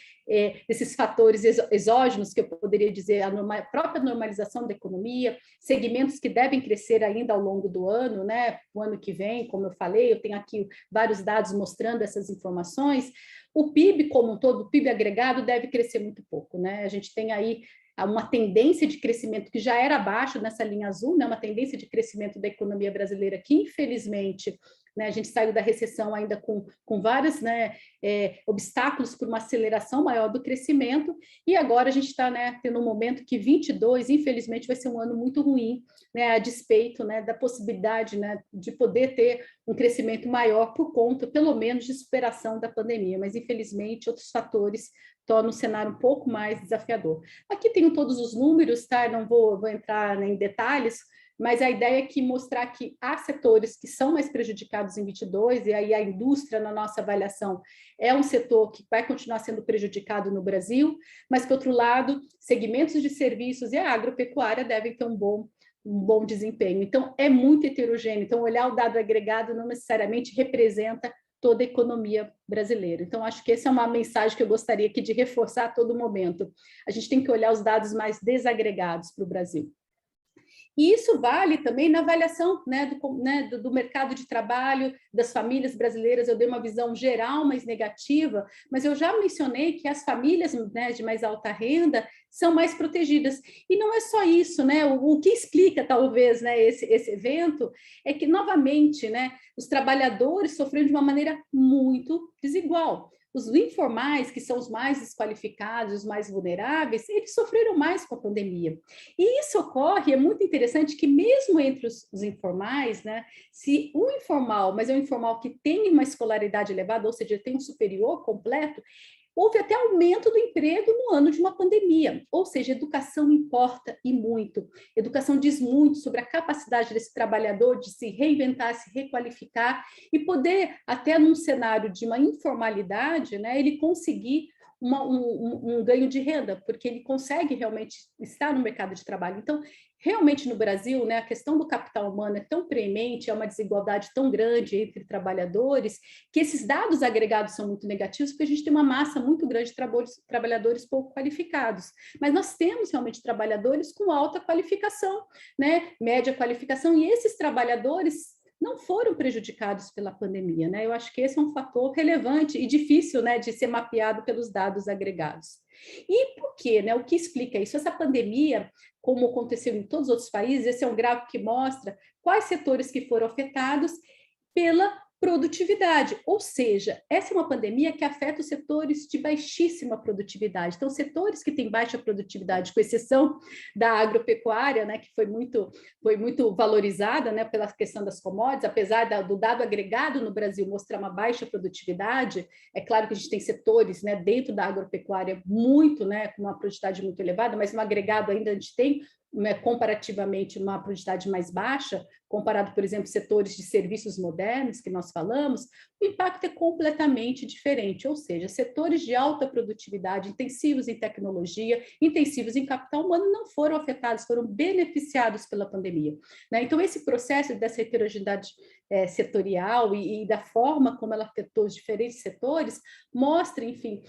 fatores exógenos, que eu poderia dizer, a própria normalização da economia, segmentos que devem crescer ainda ao longo do ano, né, o ano que vem, como eu falei, eu tenho aqui vários dados mostrando essas informações. O PIB como um todo, o PIB agregado, deve crescer muito pouco, né, a gente tem aí uma tendência de crescimento que já era abaixo nessa linha azul, né, uma tendência de crescimento da economia brasileira que, infelizmente, né? A gente saiu da recessão ainda com vários, né, obstáculos para uma aceleração maior do crescimento, e agora a gente está, né, tendo um momento que 22, infelizmente, vai ser um ano muito ruim, né, a despeito, né, da possibilidade, né, de poder ter um crescimento maior por conta, pelo menos, de superação da pandemia, mas infelizmente outros fatores tornam o cenário um pouco mais desafiador. Aqui tenho todos os números, tá? Não vou entrar, né, em detalhes, mas a ideia é que mostrar que há setores que são mais prejudicados em 22, e aí a indústria, na nossa avaliação, é um setor que vai continuar sendo prejudicado no Brasil, mas, por outro lado, segmentos de serviços e a agropecuária devem ter um bom desempenho. Então, é muito heterogêneo. Então, olhar o dado agregado não necessariamente representa toda a economia brasileira. Então, acho que essa é uma mensagem que eu gostaria aqui de reforçar a todo momento. A gente tem que olhar os dados mais desagregados para o Brasil. E isso vale também na avaliação, né, do mercado de trabalho, das famílias brasileiras. Eu dei uma visão geral mais negativa, mas eu já mencionei que as famílias, né, de mais alta renda são mais protegidas. E não é só isso, né? O que explica, talvez, né, esse evento é que, novamente, né, os trabalhadores sofreram de uma maneira muito desigual. Os informais, que são os mais desqualificados, os mais vulneráveis, eles sofreram mais com a pandemia. E isso ocorre, é muito interessante que mesmo entre os informais, né, se o informal, mas é um informal que tem uma escolaridade elevada, ou seja, tem um superior completo, houve até aumento do emprego no ano de uma pandemia, ou seja, educação importa e muito. Educação diz muito sobre a capacidade desse trabalhador de se reinventar, se requalificar e poder, até num cenário de uma informalidade, né, ele conseguir um ganho de renda, porque ele consegue realmente estar no mercado de trabalho. Então, realmente no Brasil, né, a questão do capital humano é tão premente, é uma desigualdade tão grande entre trabalhadores, que esses dados agregados são muito negativos, porque a gente tem uma massa muito grande de trabalhadores pouco qualificados. Mas nós temos realmente trabalhadores com alta qualificação, né, média qualificação, e esses trabalhadores não foram prejudicados pela pandemia, né? Eu acho que esse é um fator relevante e difícil, né, de ser mapeado pelos dados agregados. E por quê, né? O que explica isso? Essa pandemia, como aconteceu em todos os outros países, esse é um gráfico que mostra quais setores que foram afetados pela produtividade, ou seja, essa é uma pandemia que afeta os setores de baixíssima produtividade. Então, setores que têm baixa produtividade, com exceção da agropecuária, né, que foi muito valorizada, né, pela questão das commodities, apesar do dado agregado no Brasil mostrar uma baixa produtividade, é claro que a gente tem setores, né, dentro da agropecuária muito, né, com uma produtividade muito elevada, mas no agregado ainda a gente tem, né, comparativamente uma produtividade mais baixa, comparado, por exemplo, setores de serviços modernos que nós falamos, o impacto é completamente diferente, ou seja, setores de alta produtividade, intensivos em tecnologia, intensivos em capital humano, não foram afetados, foram beneficiados pela pandemia, né? Então, esse processo dessa heterogeneidade setorial e da forma como ela afetou os diferentes setores, mostra, enfim,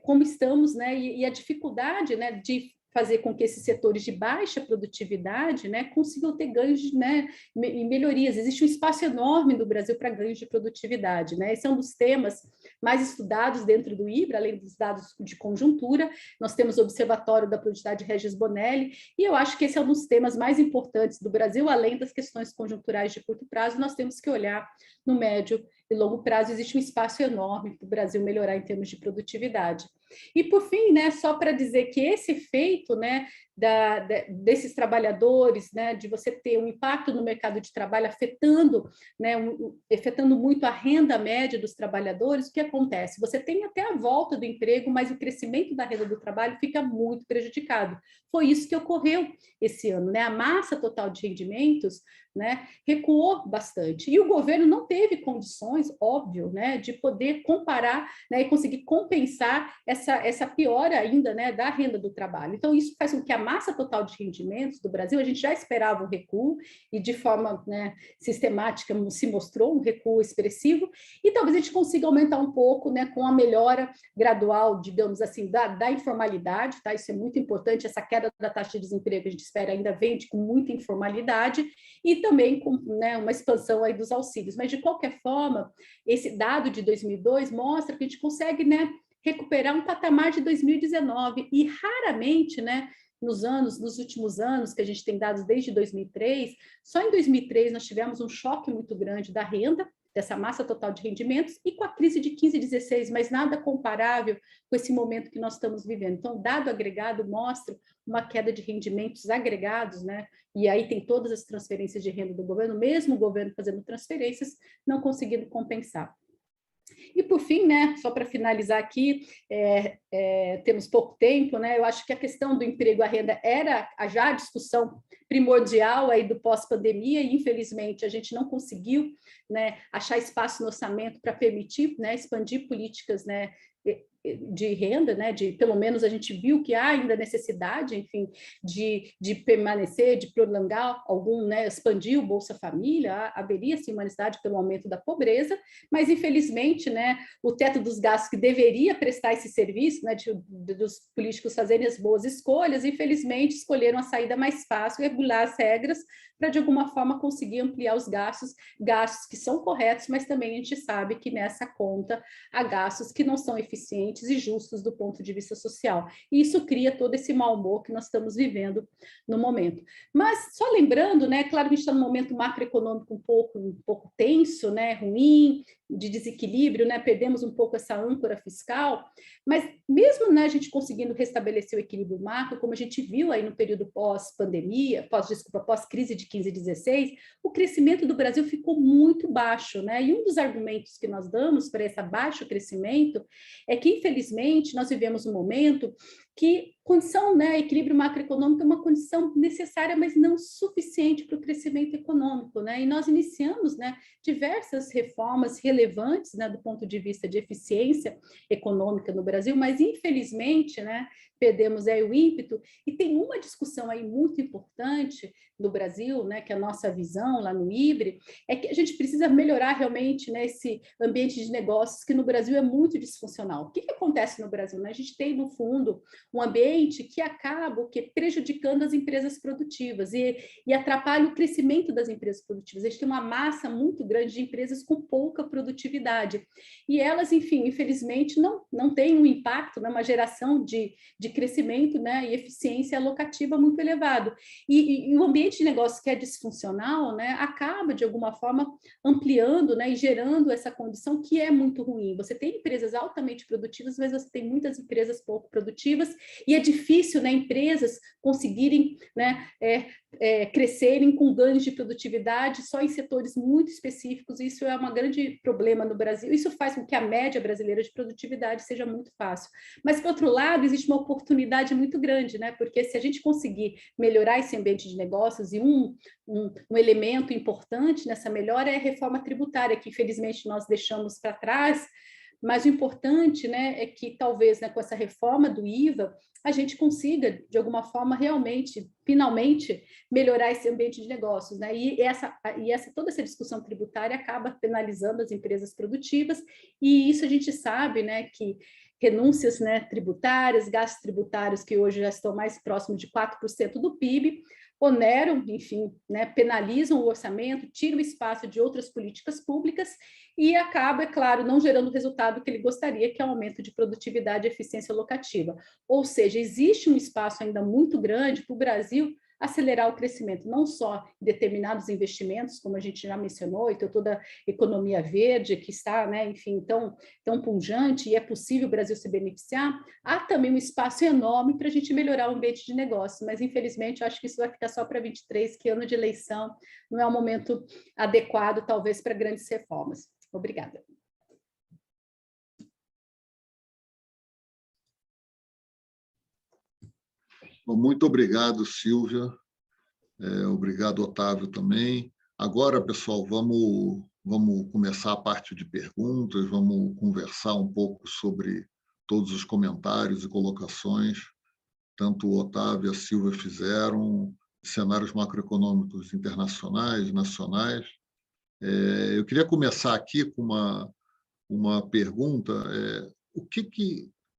como estamos, né, e a dificuldade, né, de fazer com que esses setores de baixa produtividade, né, consigam ter ganhos, né, e melhorias. Existe um espaço enorme no Brasil para ganhos de produtividade, né? Esse é um dos temas mais estudados dentro do IBRA, além dos dados de conjuntura. Nós temos o Observatório da Produtividade Regis Bonelli, e eu acho que esse é um dos temas mais importantes do Brasil, além das questões conjunturais de curto prazo. Nós temos que olhar no médio e longo prazo. Existe um espaço enorme para o Brasil melhorar em termos de produtividade. E, por fim, né, só para dizer que esse efeito, né, desses trabalhadores, né, de você ter um impacto no mercado de trabalho afetando, né, afetando muito a renda média dos trabalhadores, o que acontece? Você tem até a volta do emprego, mas o crescimento da renda do trabalho fica muito prejudicado. Foi isso que ocorreu esse ano, né? A massa total de rendimentos, né, recuou bastante. E o governo não teve condições, óbvio, né, de poder comparar, né, e conseguir compensar essa piora ainda, né, da renda do trabalho. Então, isso faz com que a massa total de rendimentos do Brasil, a gente já esperava um recuo, e de forma, né, sistemática se mostrou um recuo expressivo, e talvez a gente consiga aumentar um pouco, né, com a melhora gradual, digamos assim, da informalidade, tá? Isso é muito importante, essa queda da taxa de desemprego que a gente espera ainda vem com muita informalidade, e também com, né, uma expansão aí dos auxílios. Mas, de qualquer forma, esse dado de 2002 mostra que a gente consegue, né, recuperar um patamar de 2019, e raramente, né, nos últimos anos, que a gente tem dados desde 2003, só em 2003 nós tivemos um choque muito grande da renda, dessa massa total de rendimentos, e com a crise de 15 e 16, mas nada comparável com esse momento que nós estamos vivendo. Então, o dado agregado mostra uma queda de rendimentos agregados, né? E aí tem todas as transferências de renda do governo, mesmo o governo fazendo transferências, não conseguindo compensar. E, por fim, né, só para finalizar aqui, temos pouco tempo, né, eu acho que a questão do emprego e a renda era já a discussão primordial aí do pós-pandemia, e, infelizmente, a gente não conseguiu, né, achar espaço no orçamento para permitir, né, expandir políticas, né, de renda, né, pelo menos a gente viu que há ainda necessidade, enfim, de permanecer, de prolongar algum, né, expandir o Bolsa Família, haveria sim uma necessidade pelo aumento da pobreza, mas infelizmente, né, o teto dos gastos que deveria prestar esse serviço, né, dos políticos fazerem as boas escolhas, infelizmente escolheram a saída mais fácil, regular as regras, para de alguma forma conseguir ampliar os gastos que são corretos, mas também a gente sabe que nessa conta há gastos que não são eficientes e justos do ponto de vista social. E isso cria todo esse mau humor que nós estamos vivendo no momento. Mas só lembrando, né, claro que a gente está num momento macroeconômico um pouco tenso, né, ruim, de desequilíbrio, né, perdemos um pouco essa âncora fiscal, mas mesmo, né, a gente conseguindo restabelecer o equilíbrio macro, como a gente viu aí no período pós-pandemia, pós-crise de 15 e 16, o crescimento do Brasil ficou muito baixo, né? E um dos argumentos que nós damos para esse baixo crescimento é que, infelizmente, nós vivemos um momento que condição, né, equilíbrio macroeconômico é uma condição necessária, mas não suficiente para o crescimento econômico, né? E nós iniciamos, né, diversas reformas relevantes, né, do ponto de vista de eficiência econômica no Brasil, mas infelizmente, né, perdemos aí o ímpeto. E tem uma discussão aí muito importante no Brasil, né, que é a nossa visão lá no IBRE, é que a gente precisa melhorar realmente, né, esse ambiente de negócios que no Brasil é muito disfuncional. O que acontece no Brasil, né? A gente tem, no fundo, um ambiente que acaba prejudicando as empresas produtivas e atrapalha o crescimento das empresas produtivas. A gente tem uma massa muito grande de empresas com pouca produtividade. E elas, enfim, infelizmente, não têm um impacto, né, uma geração de crescimento, né, e eficiência alocativa muito elevado. E o ambiente de negócio que é disfuncional, né, acaba, de alguma forma, ampliando, né, e gerando essa condição que é muito ruim. Você tem empresas altamente produtivas, mas você tem muitas empresas pouco produtivas, e é difícil, né, empresas conseguirem, né, crescerem com ganhos de produtividade só em setores muito específicos. Isso é um grande problema no Brasil. Isso faz com que a média brasileira de produtividade seja muito fácil. Mas, por outro lado, existe uma oportunidade muito grande, né? Porque se a gente conseguir melhorar esse ambiente de negócios, e um elemento importante nessa melhora é a reforma tributária, que infelizmente nós deixamos para trás. Mas o importante, né, é que talvez, né, com essa reforma do IVA, a gente consiga, de alguma forma, realmente, finalmente, melhorar esse ambiente de negócios, né? Toda essa discussão tributária acaba penalizando as empresas produtivas, e isso a gente sabe, né, que renúncias, né, tributárias, gastos tributários que hoje já estão mais próximos de 4% do PIB, oneram, enfim, né, penalizam o orçamento, tiram o espaço de outras políticas públicas e acaba, é claro, não gerando o resultado que ele gostaria, que é o aumento de produtividade e eficiência locativa. Ou seja, existe um espaço ainda muito grande para o Brasil acelerar o crescimento, não só em determinados investimentos, como a gente já mencionou, então toda a economia verde que está, né, enfim, tão pujante, e é possível o Brasil se beneficiar. Há também um espaço enorme para a gente melhorar o ambiente de negócio, mas infelizmente eu acho que isso vai ficar só para 23, que ano de eleição não é um momento adequado, talvez, para grandes reformas. Obrigada. Muito obrigado, Silvia. Obrigado, Otávio, também. Agora, pessoal, vamos começar a parte de perguntas, vamos conversar um pouco sobre todos os comentários e colocações, tanto o Otávio e a Silvia fizeram, cenários macroeconômicos internacionais, nacionais. Eu queria começar aqui com uma pergunta.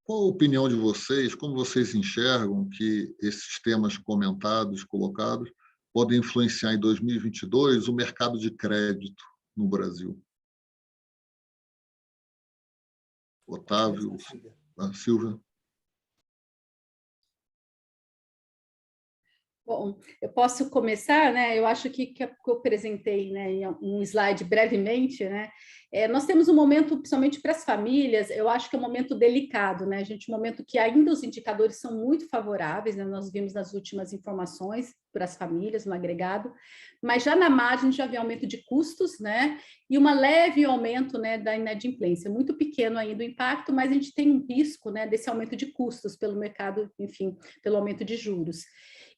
Qual a opinião de vocês, como vocês enxergam que esses temas comentados, colocados, podem influenciar em 2022 o mercado de crédito no Brasil? Otávio, Silvia. Bom, eu posso começar, né? Eu acho que eu apresentei, né, em um slide brevemente, né? Nós temos um momento, principalmente para as famílias, eu acho que é um momento delicado, né, gente? Um momento que ainda os indicadores são muito favoráveis, né? Nós vimos nas últimas informações para as famílias no agregado, mas já na margem já vê aumento de custos, né? E uma leve aumento, né, da inadimplência, muito pequeno ainda o impacto, mas a gente tem um risco, né, desse aumento de custos pelo mercado, enfim, pelo aumento de juros.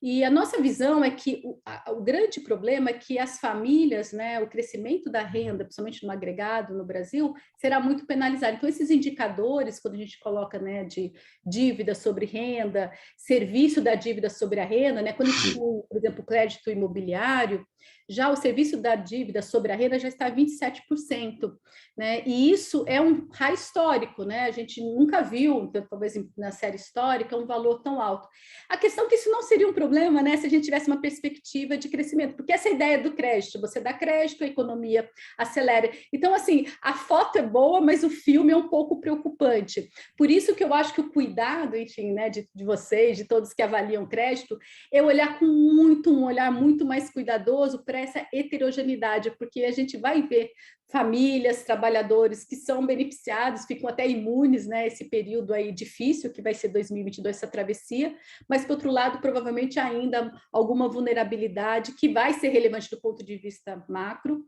E a nossa visão é que o grande problema é que as famílias, né, o crescimento da renda, principalmente no agregado no Brasil, será muito penalizado. Então, esses indicadores, quando a gente coloca, né, de dívida sobre renda, serviço da dívida sobre a renda, né, quando a gente tem, por exemplo, crédito imobiliário, já o serviço da dívida sobre a renda já está 27%, né? E isso é um high histórico, né? A gente nunca viu, talvez na série histórica, um valor tão alto. A questão é que isso não seria um problema, né, se a gente tivesse uma perspectiva de crescimento, porque essa ideia do crédito, você dá crédito, a economia acelera. Então, assim, a foto é boa, mas o filme é um pouco preocupante. Por isso que eu acho que o cuidado, enfim, né, de vocês, de todos que avaliam crédito, é olhar com um olhar muito mais cuidadoso para essa heterogeneidade, porque a gente vai ver famílias, trabalhadores que são beneficiados, ficam até imunes, né, esse período aí difícil que vai ser 2022, essa travessia, mas, por outro lado, provavelmente ainda alguma vulnerabilidade que vai ser relevante do ponto de vista macro,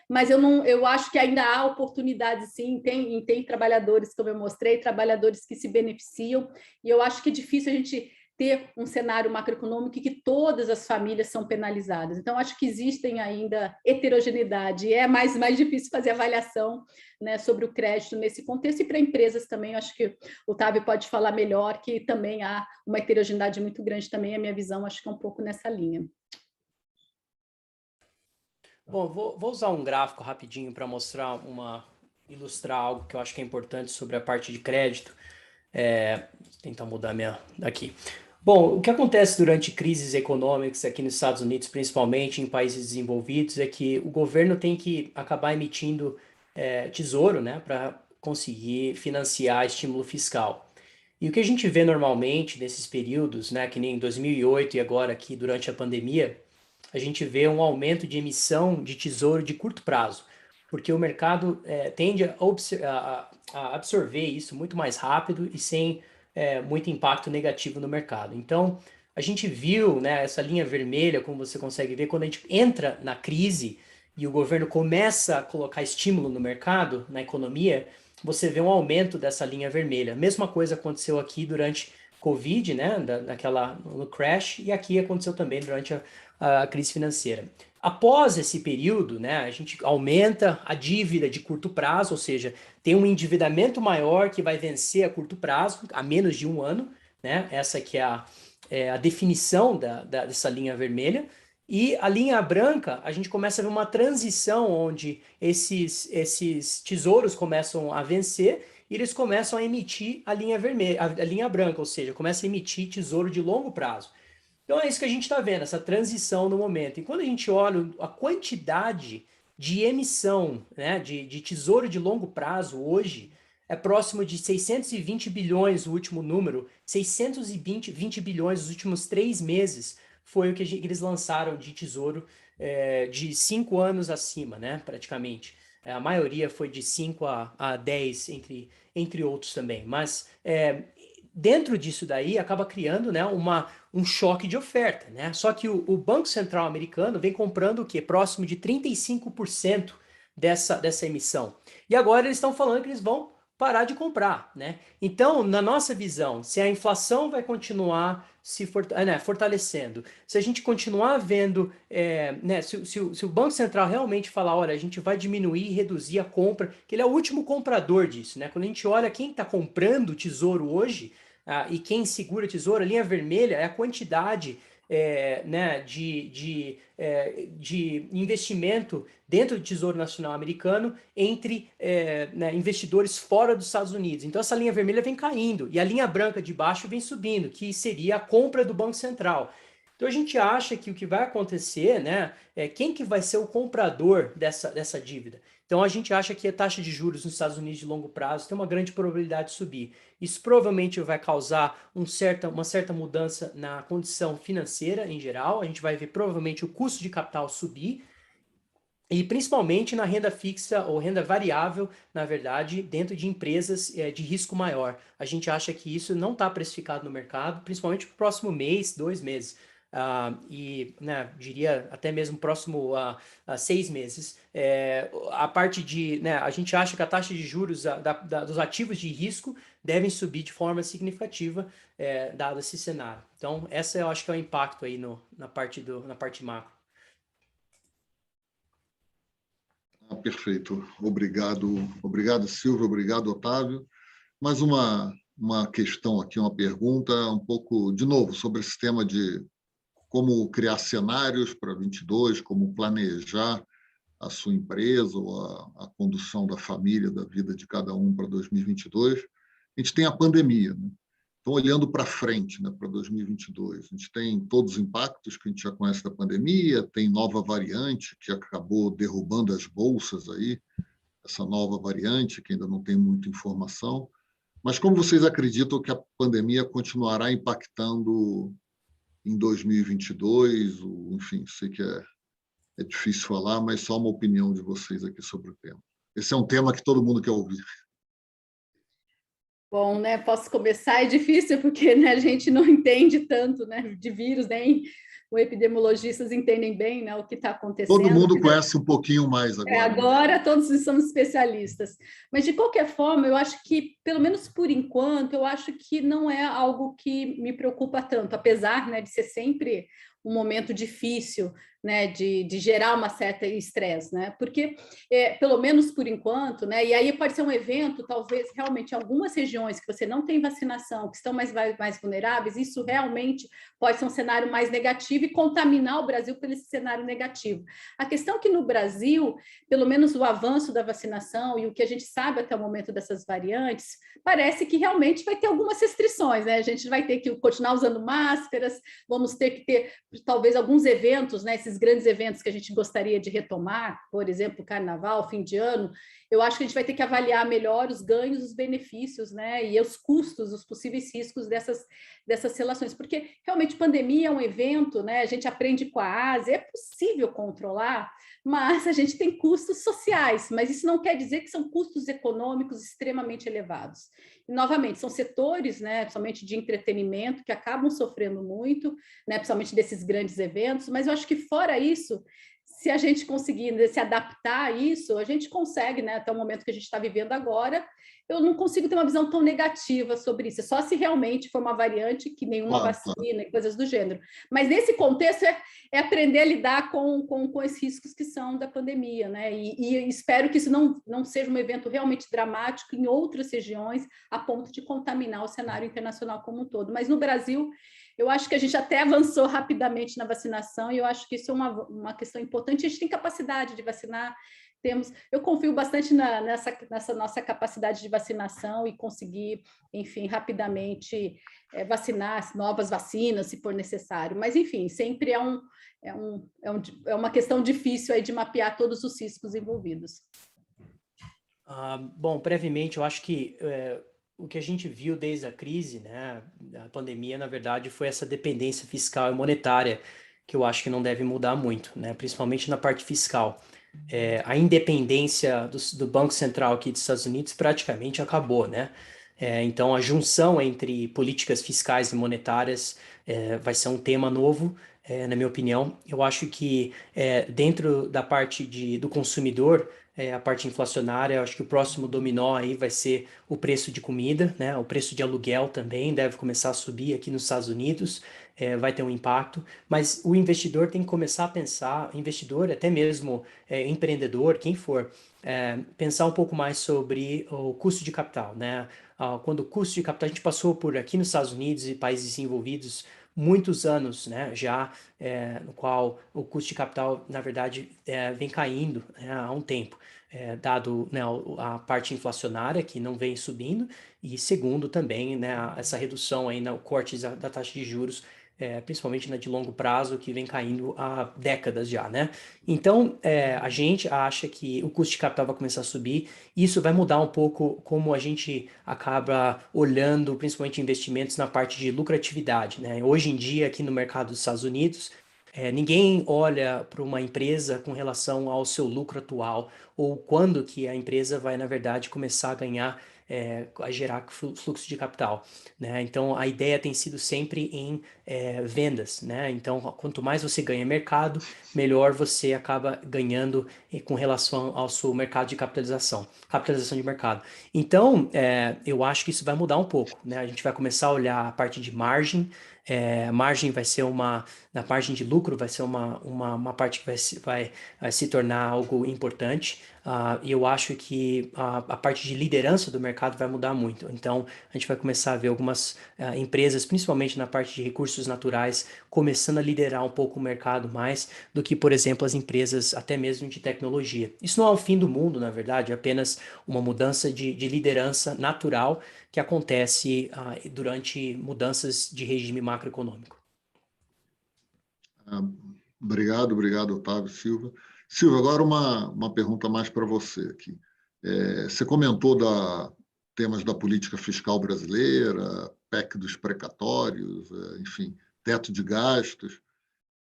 mas eu acho que ainda há oportunidades, sim, tem trabalhadores, como eu mostrei, trabalhadores que se beneficiam, e eu acho que é difícil a gente ter um cenário macroeconômico que todas as famílias são penalizadas. Então, acho que existem ainda heterogeneidade, e é mais difícil fazer avaliação, né, sobre o crédito nesse contexto, e para empresas também, acho que o Otávio pode falar melhor, que também há uma heterogeneidade muito grande também, a minha visão acho que é um pouco nessa linha. Bom, vou usar um gráfico rapidinho para ilustrar algo que eu acho que é importante sobre a parte de crédito. Tentar mudar daqui. Bom, o que acontece durante crises econômicas aqui nos Estados Unidos, principalmente em países desenvolvidos, é que o governo tem que acabar emitindo tesouro, né, para conseguir financiar estímulo fiscal. E o que a gente vê normalmente nesses períodos, né, que nem em 2008 e agora aqui durante a pandemia, a gente vê um aumento de emissão de tesouro de curto prazo, porque o mercado tende a absorver isso muito mais rápido e sem muito impacto negativo no mercado. Então, a gente viu, né, essa linha vermelha, como você consegue ver, quando a gente entra na crise e o governo começa a colocar estímulo no mercado, na economia, você vê um aumento dessa linha vermelha. A mesma coisa aconteceu aqui durante Covid, né, no crash, e aqui aconteceu também durante a crise financeira. Após esse período, né, a gente aumenta a dívida de curto prazo, ou seja, tem um endividamento maior que vai vencer a curto prazo, a menos de um ano, né? Essa que é a definição dessa linha vermelha. E a linha branca, a gente começa a ver uma transição onde esses tesouros começam a vencer e eles começam a emitir a linha vermelha, a linha branca, ou seja, começa a emitir tesouro de longo prazo. Então é isso que a gente está vendo, essa transição no momento. E quando a gente olha a quantidade de emissão, né, de tesouro de longo prazo hoje, é próximo de 620 bilhões, o último número, 620 bilhões nos últimos 3 meses foi o que eles lançaram de tesouro de 5 anos acima, né, praticamente. A maioria foi de 5 a 10, entre outros também. Mas dentro disso daí acaba criando, né, um choque de oferta, né? Só que o Banco Central americano vem comprando o quê? Próximo de 35% dessa emissão. E agora eles estão falando que eles vão parar de comprar, né? Então, na nossa visão, se a inflação vai continuar se fortalecendo, se a gente continuar vendo, né, se o Banco Central realmente falar, olha, a gente vai diminuir e reduzir a compra, que ele é o último comprador disso, né? Quando a gente olha quem está comprando tesouro hoje, e quem segura tesouro, a linha vermelha é a quantidade né, de investimento dentro do Tesouro Nacional Americano entre né, investidores fora dos Estados Unidos. Então essa linha vermelha vem caindo e a linha branca de baixo vem subindo, que seria a compra do Banco Central. Então a gente acha que o que vai acontecer, né, quem que vai ser o comprador dessa dívida? Então, a gente acha que a taxa de juros nos Estados Unidos de longo prazo tem uma grande probabilidade de subir. Isso provavelmente vai causar uma certa mudança na condição financeira em geral. A gente vai ver provavelmente o custo de capital subir, e principalmente na renda fixa ou renda variável, na verdade, dentro de empresas de risco maior. A gente acha que isso não está precificado no mercado, principalmente para o próximo mês, 2 meses. E, né, diria até mesmo próximo a 6 meses. A parte de, né, a gente acha que a taxa de juros dos ativos de risco devem subir de forma significativa, dado esse cenário. Então, essa eu acho que é o impacto aí na parte macro. Perfeito. Obrigado, Silvio. Obrigado, Otávio. Mais uma questão aqui, uma pergunta, um pouco, de novo, sobre esse tema de como criar cenários para 22, como planejar a sua empresa ou a condução da família, da vida de cada um para 2022. A gente tem a pandemia, né? Então, olhando para frente, né, para 2022, a gente tem todos os impactos que a gente já conhece da pandemia, tem nova variante que acabou derrubando as bolsas aí, essa nova variante que ainda não tem muita informação. Mas como vocês acreditam que a pandemia continuará impactando em 2022? Enfim, sei que é difícil falar, mas só uma opinião de vocês aqui sobre o tema. Esse é um tema que todo mundo quer ouvir. Bom, né, posso começar, é difícil porque, né, a gente não entende tanto, né, de vírus, nem os epidemiologistas entendem bem, né, o que está acontecendo. Todo mundo conhece um pouquinho mais agora. Agora todos somos especialistas. Mas, de qualquer forma, eu acho que, pelo menos por enquanto, eu acho que não é algo que me preocupa tanto, apesar, né, de ser sempre um momento difícil, né, de gerar uma certa estresse, né, porque, pelo menos por enquanto, né, e aí pode ser um evento, talvez, realmente, em algumas regiões que você não tem vacinação, que estão mais vulneráveis, isso realmente pode ser um cenário mais negativo e contaminar o Brasil por esse cenário negativo. A questão é que no Brasil, pelo menos o avanço da vacinação e o que a gente sabe até o momento dessas variantes, parece que realmente vai ter algumas restrições, né, a gente vai ter que continuar usando máscaras, vamos ter que ter talvez alguns eventos, né, esses grandes eventos que a gente gostaria de retomar, por exemplo, carnaval, fim de ano, eu acho que a gente vai ter que avaliar melhor os ganhos, os benefícios, né, e os custos, os possíveis riscos dessas relações, porque realmente pandemia é um evento, né, a gente aprende com a Ásia, é possível controlar, mas a gente tem custos sociais, mas isso não quer dizer que são custos econômicos extremamente elevados. E, novamente, são setores, né, principalmente de entretenimento, que acabam sofrendo muito, né, principalmente desses grandes eventos, mas eu acho que, fora isso, se a gente conseguir se adaptar a isso, a gente consegue, né, até o momento que a gente está vivendo agora, eu não consigo ter uma visão tão negativa sobre isso, só se realmente for uma variante que nenhuma vacina e coisas do gênero. Mas nesse contexto é aprender a lidar com esses riscos que são da pandemia, né? E espero que isso não seja um evento realmente dramático em outras regiões, a ponto de contaminar o cenário internacional como um todo. Mas no Brasil, eu acho que a gente até avançou rapidamente na vacinação e eu acho que isso é uma questão importante. A gente tem capacidade de vacinar, eu confio bastante nessa nossa capacidade de vacinação e conseguir, enfim, rapidamente vacinar novas vacinas, se for necessário. Mas, enfim, sempre é uma questão difícil aí de mapear todos os riscos envolvidos. Bom, brevemente, eu acho que o que a gente viu desde a crise, né, da pandemia, na verdade, foi essa dependência fiscal e monetária, que eu acho que não deve mudar muito, né, principalmente na parte fiscal. A independência do Banco Central aqui dos Estados Unidos praticamente acabou, né? Então, a junção entre políticas fiscais e monetárias vai ser um tema novo, na minha opinião. Eu acho que dentro da parte do consumidor, a parte inflacionária, eu acho que o próximo dominó aí vai ser o preço de comida, né? O preço de aluguel também deve começar a subir aqui nos Estados Unidos, vai ter um impacto, mas o investidor tem que começar a pensar, investidor, até mesmo empreendedor, quem for, pensar um pouco mais sobre o custo de capital, né? Quando o custo de capital, a gente passou por aqui nos Estados Unidos e países desenvolvidos muitos anos, né, já no qual o custo de capital, na verdade, vem caindo, né, há um tempo, dado, né, a parte inflacionária que não vem subindo e segundo também, né, essa redução aí no corte da taxa de juros principalmente na de longo prazo, que vem caindo há décadas já, né? Então, a gente acha que o custo de capital vai começar a subir, e isso vai mudar um pouco como a gente acaba olhando, principalmente investimentos na parte de lucratividade, né? Hoje em dia, aqui no mercado dos Estados Unidos, ninguém olha para uma empresa com relação ao seu lucro atual, ou quando que a empresa vai, na verdade, começar a ganhar, a gerar fluxo de capital, né? Então, a ideia tem sido sempre em vendas, né? Então, quanto mais você ganha mercado, melhor você acaba ganhando com relação ao seu mercado de capitalização de mercado. Então, eu acho que isso vai mudar um pouco, né? A gente vai começar a olhar a parte de margem. Margem vai ser na margem de lucro vai ser uma parte que vai se tornar algo importante, e eu acho que a parte de liderança do mercado vai mudar muito. Então, a gente vai começar a ver algumas empresas, principalmente na parte de recursos naturais, começando a liderar um pouco o mercado mais do que, por exemplo, as empresas até mesmo de tecnologia. Isso não é o fim do mundo, na verdade, é apenas uma mudança de liderança natural que acontece durante mudanças de regime macroeconômico. Obrigado, Otávio Silva. Silvia, agora uma pergunta mais para você aqui. Você comentou temas da política fiscal brasileira, PEC dos precatórios, enfim, teto de gastos.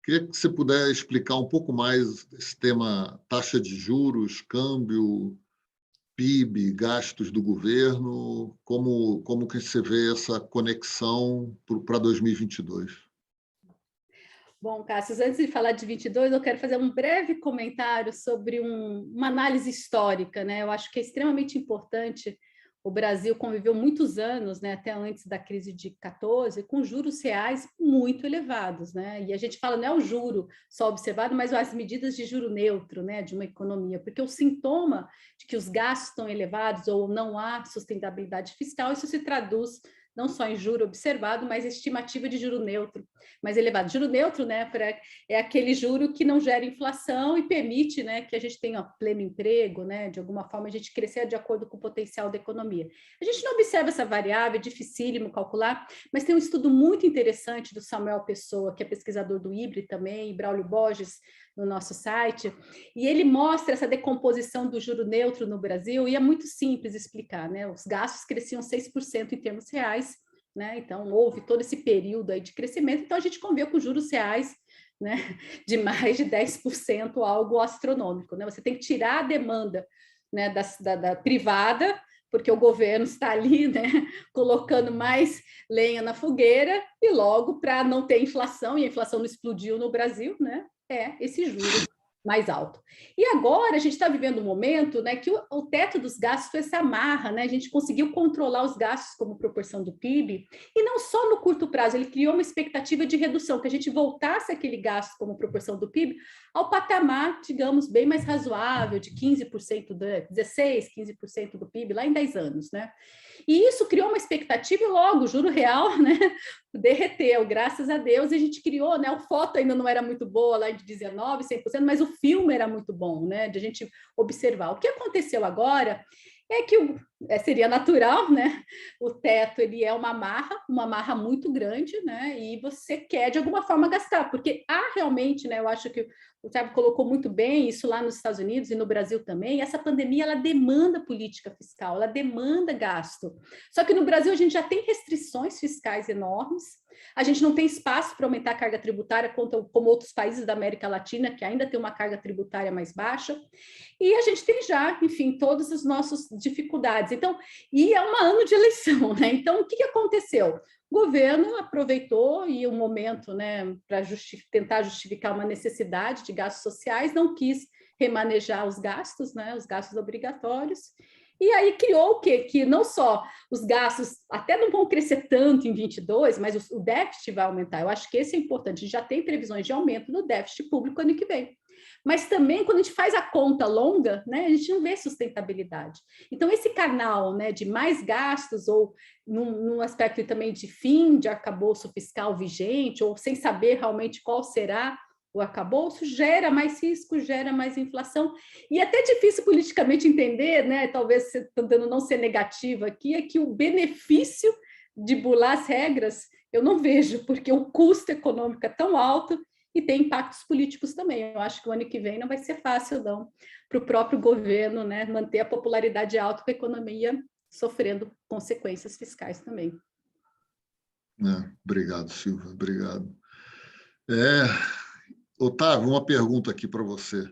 Queria que você pudesse explicar um pouco mais esse tema taxa de juros, câmbio, PIB, gastos do governo, como que você vê essa conexão para 2022? Bom, Cássio, antes de falar de 22, eu quero fazer um breve comentário sobre uma análise histórica, né? Eu acho que é extremamente importante. O Brasil conviveu muitos anos, né, até antes da crise de 14, com juros reais muito elevados, né? E a gente fala, não é o juro só observado, mas as medidas de juro neutro, né, de uma economia, porque o sintoma de que os gastos estão elevados ou não há sustentabilidade fiscal, isso se traduz não só em juro observado, mas estimativa de juro neutro mais elevado. Juro neutro, né, é aquele juro que não gera inflação e permite, né, que a gente tenha pleno emprego, né, de alguma forma a gente crescer de acordo com o potencial da economia. A gente não observa essa variável, é dificílimo calcular, mas tem um estudo muito interessante do Samuel Pessoa, que é pesquisador do IBRE também, e Braulio Borges, no nosso site, e ele mostra essa decomposição do juro neutro no Brasil, e é muito simples explicar, né? Os gastos cresciam 6% em termos reais, né? Então, houve todo esse período aí de crescimento, então a gente conviveu com juros reais, né, de mais de 10%, algo astronômico, né? Você tem que tirar a demanda, né, da privada, porque o governo está ali, né, colocando mais lenha na fogueira, e logo, para não ter inflação, e a inflação não explodiu no Brasil, né, esse juro mais alto. E agora a gente está vivendo um momento, né, que o teto dos gastos foi essa amarra, né? A gente conseguiu controlar os gastos como proporção do PIB, e não só no curto prazo, ele criou uma expectativa de redução, que a gente voltasse aquele gasto como proporção do PIB ao patamar, digamos, bem mais razoável, de 15%, 16%, 15% do PIB, lá em 10 anos, né? E isso criou uma expectativa, e logo o juro real, né, derreteu, graças a Deus, e a gente criou, né, a foto ainda não era muito boa lá de 19, 100%, mas o filme era muito bom, né, de a gente observar. O que aconteceu agora é que seria natural, né, o teto ele é uma marra muito grande, né, e você quer de alguma forma gastar, porque há realmente, né, eu acho que o Thiago colocou muito bem isso lá nos Estados Unidos e no Brasil também, essa pandemia ela demanda política fiscal, ela demanda gasto. Só que no Brasil a gente já tem restrições fiscais enormes, a gente não tem espaço para aumentar a carga tributária como outros países da América Latina, que ainda tem uma carga tributária mais baixa, e a gente tem já, enfim, todas as nossas dificuldades. Então, e é um ano de eleição, né? Então, o que aconteceu? O governo aproveitou e o momento, né, para tentar justificar uma necessidade de gastos sociais, não quis remanejar os gastos, né, os gastos obrigatórios, e aí criou o quê? Que não só os gastos até não vão crescer tanto em 22, mas o déficit vai aumentar. Eu acho que esse é importante, a gente já tem previsões de aumento no déficit público ano que vem. Mas também, quando a gente faz a conta longa, né, a gente não vê sustentabilidade. Então, esse canal, né, de mais gastos, ou num aspecto também de fim de arcabouço fiscal vigente, ou sem saber realmente qual será o arcabouço, gera mais risco, gera mais inflação. E é até difícil politicamente entender, né, talvez tentando não ser negativa aqui, é que o benefício de bular as regras Eu não vejo, porque o custo econômico é tão alto e tem impactos políticos também. Eu acho que o ano que vem não vai ser fácil, não, para o próprio governo, né, manter a popularidade alta com a economia sofrendo consequências fiscais também. Obrigado, Silvia, obrigado. Otávio, uma pergunta aqui para você.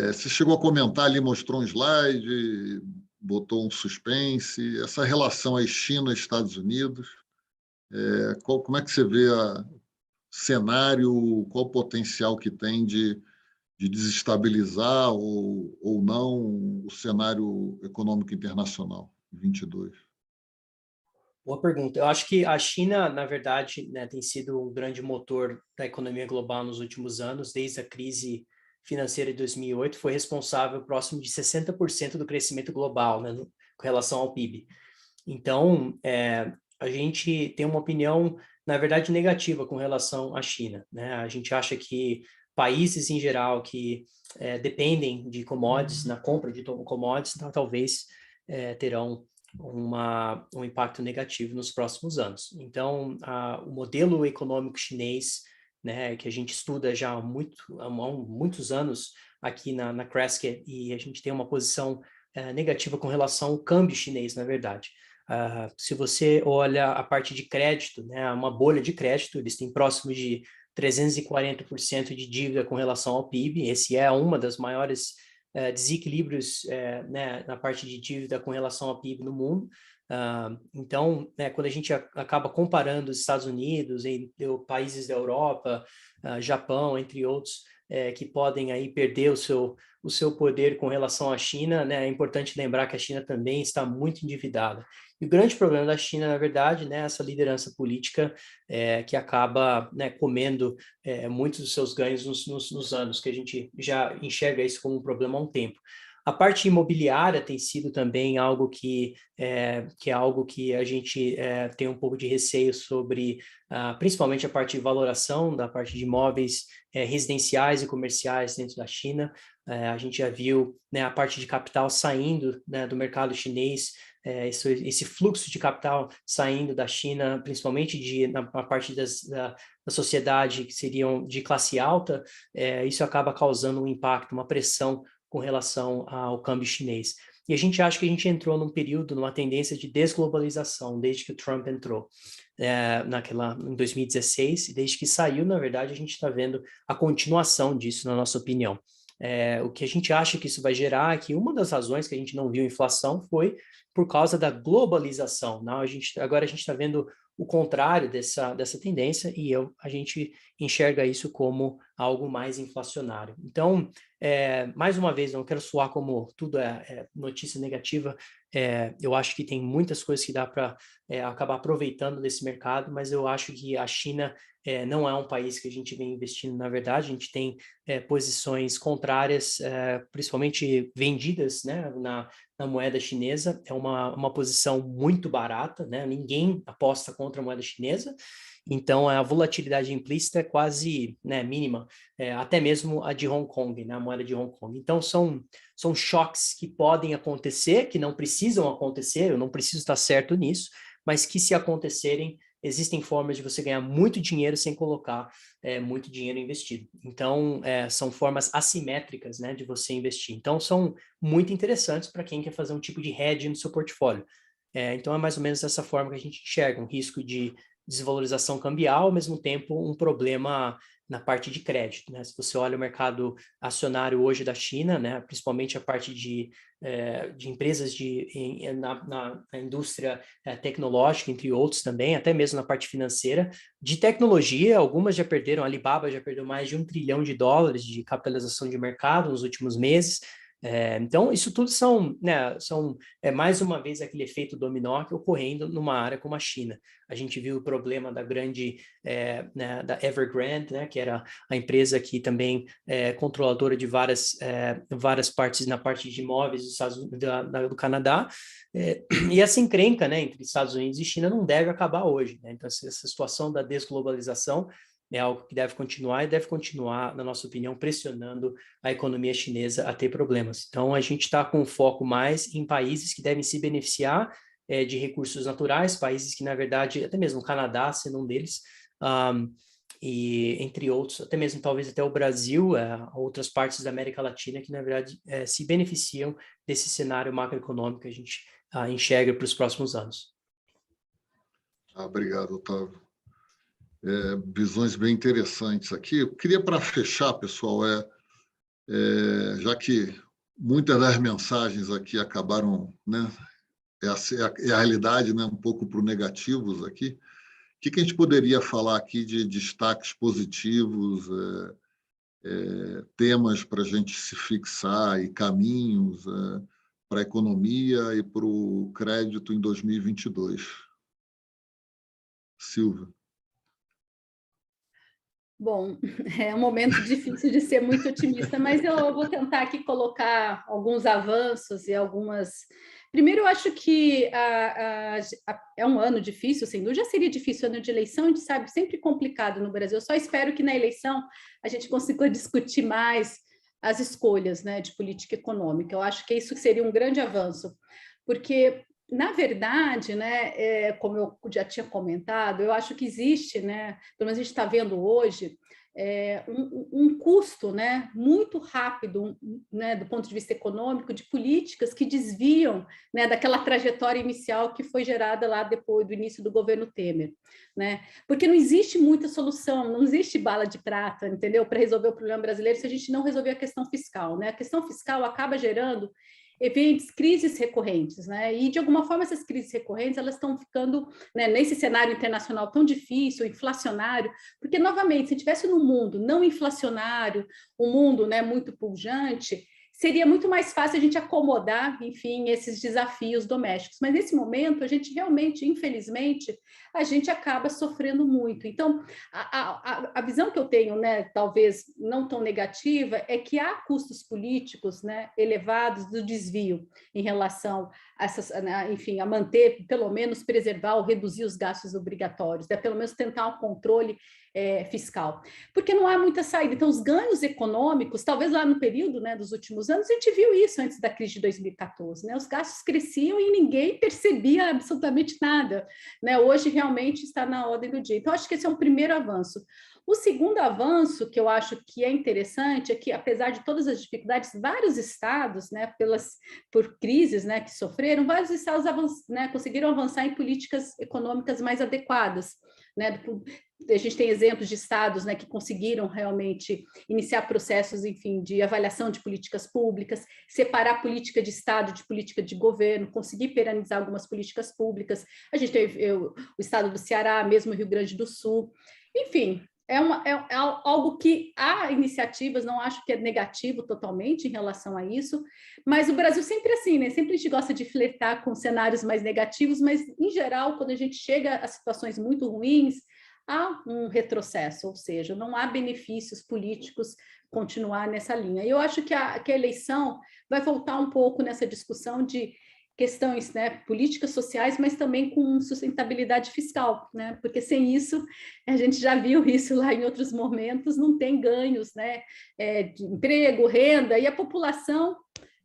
Você chegou a comentar ali, mostrou um slide, botou um suspense, essa relação aí China-Estados Unidos, como é que você vê o cenário, qual o potencial que tem de desestabilizar ou não o cenário econômico internacional em 22? Boa pergunta. Eu acho que a China, na verdade, né, tem sido um grande motor da economia global nos últimos anos, desde a crise financeira de 2008, foi responsável próximo de 60% do crescimento global, né, com relação ao PIB. Então, a gente tem uma opinião, na verdade, negativa com relação à China, né? A gente acha que países em geral que dependem de commodities, na compra de commodities, talvez terão um impacto negativo nos próximos anos. Então, o modelo econômico chinês, né, que a gente estuda já há muitos anos aqui na Crescent, e a gente tem uma posição negativa com relação ao câmbio chinês, na verdade. Se você olha a parte de crédito, né, uma bolha de crédito, eles têm próximo de 340% de dívida com relação ao PIB, esse é uma das maiores desequilíbrios né, na parte de dívida com relação ao PIB no mundo. Então, né, quando a gente acaba comparando os Estados Unidos e países da Europa, Japão, entre outros, que podem aí perder o seu poder com relação à China, né, é importante lembrar que a China também está muito endividada. E o grande problema da China, na verdade, né, é essa liderança política que acaba, né, comendo muitos dos seus ganhos nos anos, que a gente já enxerga isso como um problema há um tempo. A parte imobiliária tem sido também algo que é algo que a gente tem um pouco de receio sobre, principalmente a parte de valoração da parte de imóveis residenciais e comerciais dentro da China. A gente já viu, né, a parte de capital saindo, né, do mercado chinês, esse fluxo de capital saindo da China, principalmente na parte da sociedade que seriam de classe alta, isso acaba causando um impacto, uma pressão com relação ao câmbio chinês. E a gente acha que a gente entrou num período, numa tendência de desglobalização, desde que o Trump entrou em 2016, e desde que saiu, na verdade, a gente está vendo a continuação disso, na nossa opinião. O que a gente acha que isso vai gerar é que uma das razões que a gente não viu inflação foi por causa da globalização. Não, agora a gente está vendo o contrário dessa tendência e a gente enxerga isso como algo mais inflacionário. Então, mais uma vez, não quero soar como tudo é notícia negativa, eu acho que tem muitas coisas que dá para acabar aproveitando desse mercado, mas eu acho que a China não é um país que a gente vem investindo, na verdade, a gente tem posições contrárias, principalmente vendidas, né, na moeda chinesa, é uma posição muito barata, né, ninguém aposta contra a moeda chinesa, então a volatilidade implícita é quase, né, mínima, até mesmo a de Hong Kong, né, a moeda de Hong Kong. Então são choques que podem acontecer, que não precisam acontecer, eu não preciso estar certo nisso, mas que se acontecerem, existem formas de você ganhar muito dinheiro sem colocar muito dinheiro investido. Então, são formas assimétricas, né, de você investir. Então, são muito interessantes para quem quer fazer um tipo de hedge no seu portfólio. Então, é mais ou menos dessa forma que a gente enxerga, um risco de desvalorização cambial, ao mesmo tempo um problema na parte de crédito, né? Se você olha o mercado acionário hoje da China, né, principalmente a parte de empresas na indústria tecnológica, entre outros também, até mesmo na parte financeira, de tecnologia, algumas já perderam, a Alibaba já perdeu mais de $1 trilhão de capitalização de mercado nos últimos meses. Então, isso tudo são mais uma vez aquele efeito dominó ocorrendo numa área como a China. A gente viu o problema da grande, né, da Evergrande, né, que era a empresa que também é controladora de várias partes na parte de imóveis do Canadá, e essa encrenca, né, entre Estados Unidos e China não deve acabar hoje, né? Então, essa situação da desglobalização é algo que deve continuar e deve continuar, na nossa opinião, pressionando a economia chinesa a ter problemas. Então, a gente está com foco mais em países que devem se beneficiar de recursos naturais, países que, na verdade, até mesmo o Canadá sendo um deles, e entre outros, até mesmo talvez até o Brasil, outras partes da América Latina que, na verdade, se beneficiam desse cenário macroeconômico que a gente enxerga para os próximos anos. Obrigado, Otávio. Visões bem interessantes aqui. Eu queria, para fechar, pessoal, já que muitas das mensagens aqui acabaram, né, é a realidade, né, um pouco para o negativos aqui, o que a gente poderia falar aqui de destaques positivos, temas para a gente se fixar e caminhos para a economia e para o crédito em 2022? Silvia. Bom, é um momento difícil de ser muito otimista, mas eu vou tentar aqui colocar alguns avanços e algumas... Primeiro, eu acho que é um ano difícil, sem dúvida. Já seria difícil, ano de eleição, a gente sabe, sempre complicado no Brasil. Eu só espero que na eleição a gente consiga discutir mais as escolhas, né, de política econômica. Eu acho que isso seria um grande avanço, porque... Na verdade, né, como eu já tinha comentado, eu acho que existe, né, pelo menos a gente está vendo hoje, um custo, né, muito rápido, né, do ponto de vista econômico, de políticas que desviam, né, daquela trajetória inicial que foi gerada lá depois do início do governo Temer, né? Porque não existe muita solução, não existe bala de prata, entendeu? Para resolver o problema brasileiro se a gente não resolver a questão fiscal, né? A questão fiscal acaba gerando eventos, crises recorrentes, né? E de alguma forma essas crises recorrentes elas estão ficando, né, nesse cenário internacional tão difícil, inflacionário, porque novamente, se tivesse num mundo não inflacionário, um mundo, né, muito pujante, seria muito mais fácil a gente acomodar, enfim, esses desafios domésticos. Mas nesse momento, a gente realmente, infelizmente, a gente acaba sofrendo muito. Então, a visão que eu tenho, né, talvez não tão negativa, é que há custos políticos, né, elevados do desvio em relação a essas, enfim, a manter, pelo menos preservar ou reduzir os gastos obrigatórios, né, pelo menos tentar um controle fiscal, porque não há muita saída. Então, os ganhos econômicos, talvez lá no período, né, dos últimos anos, a gente viu isso antes da crise de 2014, né? Os gastos cresciam e ninguém percebia absolutamente nada, né? Hoje realmente está na ordem do dia. Então, acho que esse é um primeiro avanço. O segundo avanço que eu acho que é interessante é que, apesar de todas as dificuldades, vários estados, né, por crises, né, que sofreram, vários estados né, conseguiram avançar em políticas econômicas mais adequadas, né? A gente tem exemplos de estados, né, que conseguiram realmente iniciar processos, enfim, de avaliação de políticas públicas, separar política de estado de política de governo, conseguir perenizar algumas políticas públicas. A gente teve o estado do Ceará, mesmo o Rio Grande do Sul. Enfim, é algo que há iniciativas, não acho que é negativo totalmente em relação a isso, mas o Brasil sempre assim, né? Sempre a gente gosta de flertar com cenários mais negativos, mas, em geral, quando a gente chega a situações muito ruins, há um retrocesso, ou seja, não há benefícios políticos continuar nessa linha. E eu acho que a eleição vai voltar um pouco nessa discussão de questões, né, políticas sociais, mas também com sustentabilidade fiscal, né? Porque sem isso, a gente já viu isso lá em outros momentos, não tem ganhos, né, de emprego, renda, e a população,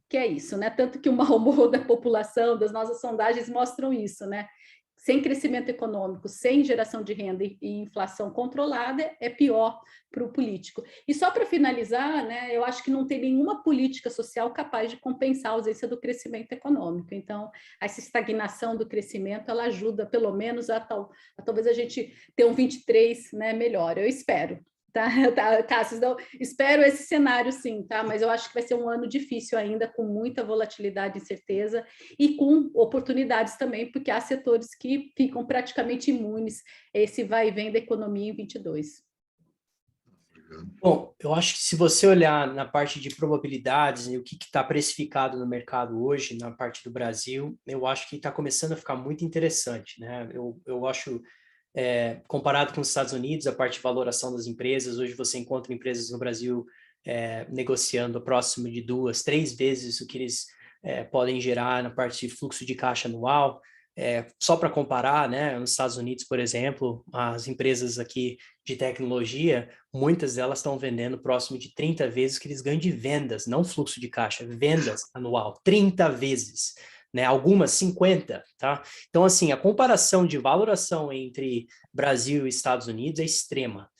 que é isso, né? Tanto que o mau humor da população, das nossas sondagens mostram isso, né? Sem crescimento econômico, sem geração de renda e inflação controlada, é pior para o político. E só para finalizar, né, eu acho que não tem nenhuma política social capaz de compensar a ausência do crescimento econômico. Então, essa estagnação do crescimento, ela ajuda, pelo menos, a talvez a gente ter um 23, né, melhor. Eu espero. Tá, Cássio, então, espero esse cenário sim, tá? Mas eu acho que vai ser um ano difícil ainda, com muita volatilidade e incerteza, e com oportunidades também, porque há setores que ficam praticamente imunes a esse vai e vem da economia em 22. Bom, eu acho que se você olhar na parte de probabilidades e o que está precificado no mercado hoje, na parte do Brasil, eu acho que está começando a ficar muito interessante, né? Eu acho... comparado com os Estados Unidos, a parte de valoração das empresas, hoje você encontra empresas no Brasil negociando próximo de 2, 3 vezes o que eles podem gerar na parte de fluxo de caixa anual. Só para comparar, né, nos Estados Unidos, por exemplo, as empresas aqui de tecnologia, muitas delas estão vendendo próximo de 30 vezes o que eles ganham de vendas, não fluxo de caixa, vendas anual, 30 vezes. né? Algumas 50, tá? Então, assim, a comparação de valoração entre Brasil e Estados Unidos é extrema.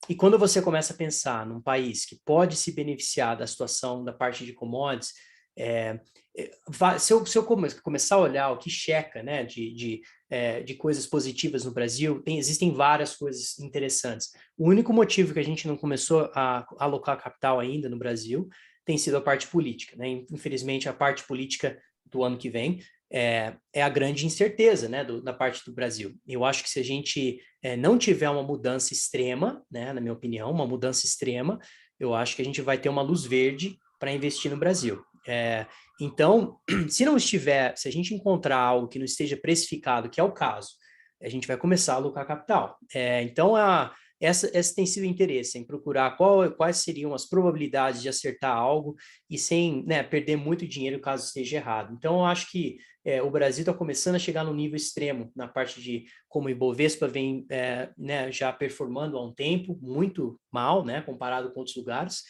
E quando você começa a pensar num país que pode se beneficiar da situação da parte de commodities, se eu começar a olhar o que checa, né, de coisas positivas no Brasil, existem várias coisas interessantes. O único motivo que a gente não começou a alocar capital ainda no Brasil tem sido a parte política, né? Infelizmente, a parte política do ano que vem é a grande incerteza, né, da parte do Brasil. Eu acho que se a gente não tiver uma mudança extrema, né, na minha opinião, uma mudança extrema, eu acho que a gente vai ter uma luz verde para investir no Brasil. Então, se a gente encontrar algo que não esteja precificado, que é o caso, a gente vai começar a alocar capital. Então, esse tem sido o interesse, em procurar quais seriam as probabilidades de acertar algo e sem, né, perder muito dinheiro caso esteja errado. Então, eu acho que o Brasil está começando a chegar no nível extremo na parte de como o Ibovespa vem né, já performando há um tempo, muito mal, né, comparado com outros lugares.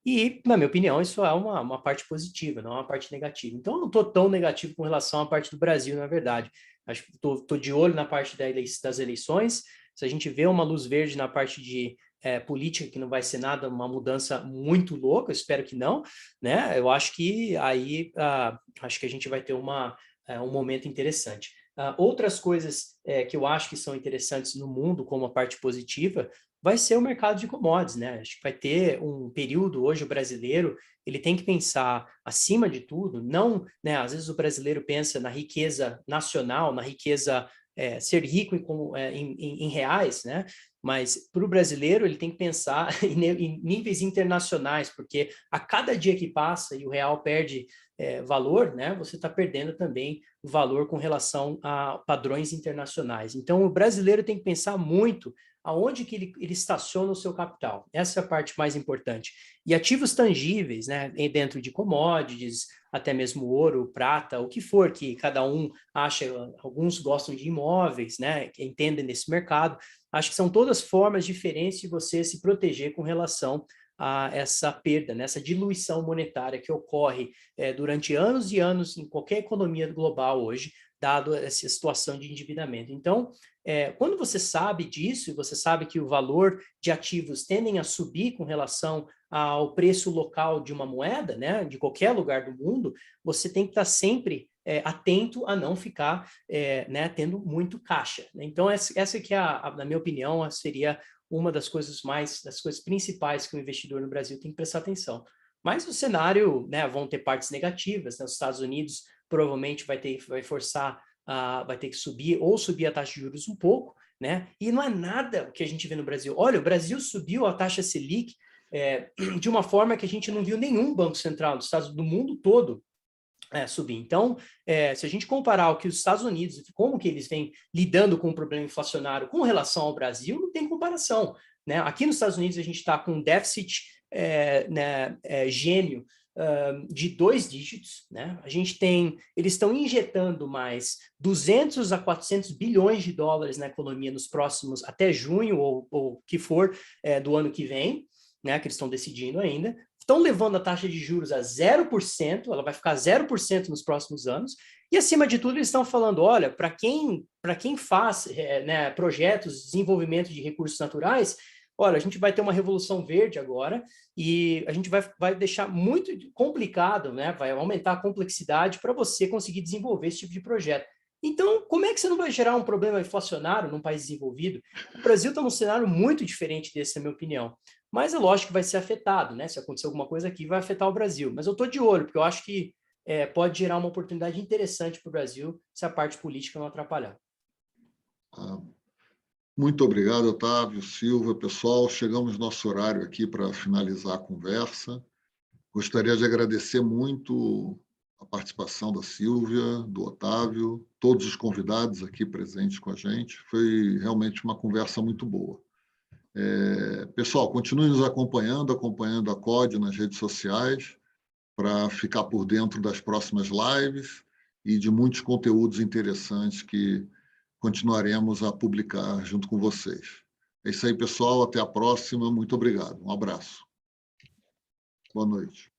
E, na minha opinião, isso é uma parte positiva, não é uma parte negativa. Então, eu não estou tão negativo com relação à parte do Brasil, na verdade. Acho que estou de olho na parte das eleições. Se a gente vê uma luz verde na parte de política, que não vai ser nada, uma mudança muito louca, eu espero que não, né? Eu acho que aí acho que a gente vai ter um momento interessante. Outras coisas que eu acho que são interessantes no mundo, como a parte positiva, vai ser o mercado de commodities, né? Acho que vai ter um período, hoje o brasileiro, ele tem que pensar acima de tudo, não, né? Às vezes o brasileiro pensa na riqueza nacional, na riqueza, ser rico em reais, né? Mas para o brasileiro ele tem que pensar em níveis internacionais, porque a cada dia que passa e o real perde valor, né? Você está perdendo também valor com relação a padrões internacionais. Então o brasileiro tem que pensar muito aonde que ele estaciona o seu capital. Essa é a parte mais importante. E ativos tangíveis, né, dentro de commodities, até mesmo ouro, prata, o que for que cada um acha, alguns gostam de imóveis, né, que entendem desse mercado. Acho que são todas formas diferentes de você se proteger com relação a essa perda, né, essa diluição monetária que ocorre durante anos e anos em qualquer economia global hoje, dado essa situação de endividamento. Então, quando você sabe disso, e você sabe que o valor de ativos tendem a subir com relação ao preço local de uma moeda, né, de qualquer lugar do mundo, você tem que estar sempre atento a não ficar né, tendo muito caixa. Então, essa que na minha opinião, seria uma das coisas principais que o investidor no Brasil tem que prestar atenção. Mas o cenário, né, vão ter partes negativas, né? Os Estados Unidos provavelmente vai ter que subir a taxa de juros um pouco, né? E não é nada o que a gente vê no Brasil. Olha, o Brasil subiu a taxa Selic de uma forma que a gente não viu nenhum banco central do mundo todo subir. Então, se a gente comparar o que os Estados Unidos, como que eles vêm lidando com o problema inflacionário com relação ao Brasil, não tem comparação, né? Aqui nos Estados Unidos a gente está com um déficit gêmeo de 2 dígitos, né? Eles estão injetando mais 200 a 400 bilhões de dólares na economia nos próximos, até junho ou que for do ano que vem, né? Que eles estão decidindo ainda. Estão levando a taxa de juros a 0%, ela vai ficar 0% nos próximos anos, e acima de tudo eles estão falando, olha, para quem faz né, projetos de desenvolvimento de recursos naturais, olha, a gente vai ter uma revolução verde agora e a gente vai deixar muito complicado, né? Vai aumentar a complexidade para você conseguir desenvolver esse tipo de projeto. Então, como é que você não vai gerar um problema inflacionário num país desenvolvido? O Brasil está num cenário muito diferente desse, na minha opinião. Mas é lógico que vai ser afetado, né? Se acontecer alguma coisa aqui, vai afetar o Brasil. Mas eu estou de olho, porque eu acho que pode gerar uma oportunidade interessante para o Brasil se a parte política não atrapalhar. Muito obrigado, Otávio, Silva. Pessoal, chegamos no nosso horário aqui para finalizar a conversa. Gostaria de agradecer muito a participação da Silvia, do Otávio, todos os convidados aqui presentes com a gente. Foi realmente uma conversa muito boa. Pessoal, continue nos acompanhando a COD nas redes sociais, para ficar por dentro das próximas lives e de muitos conteúdos interessantes que continuaremos a publicar junto com vocês. É isso aí, pessoal. Até a próxima. Muito obrigado. Um abraço. Boa noite.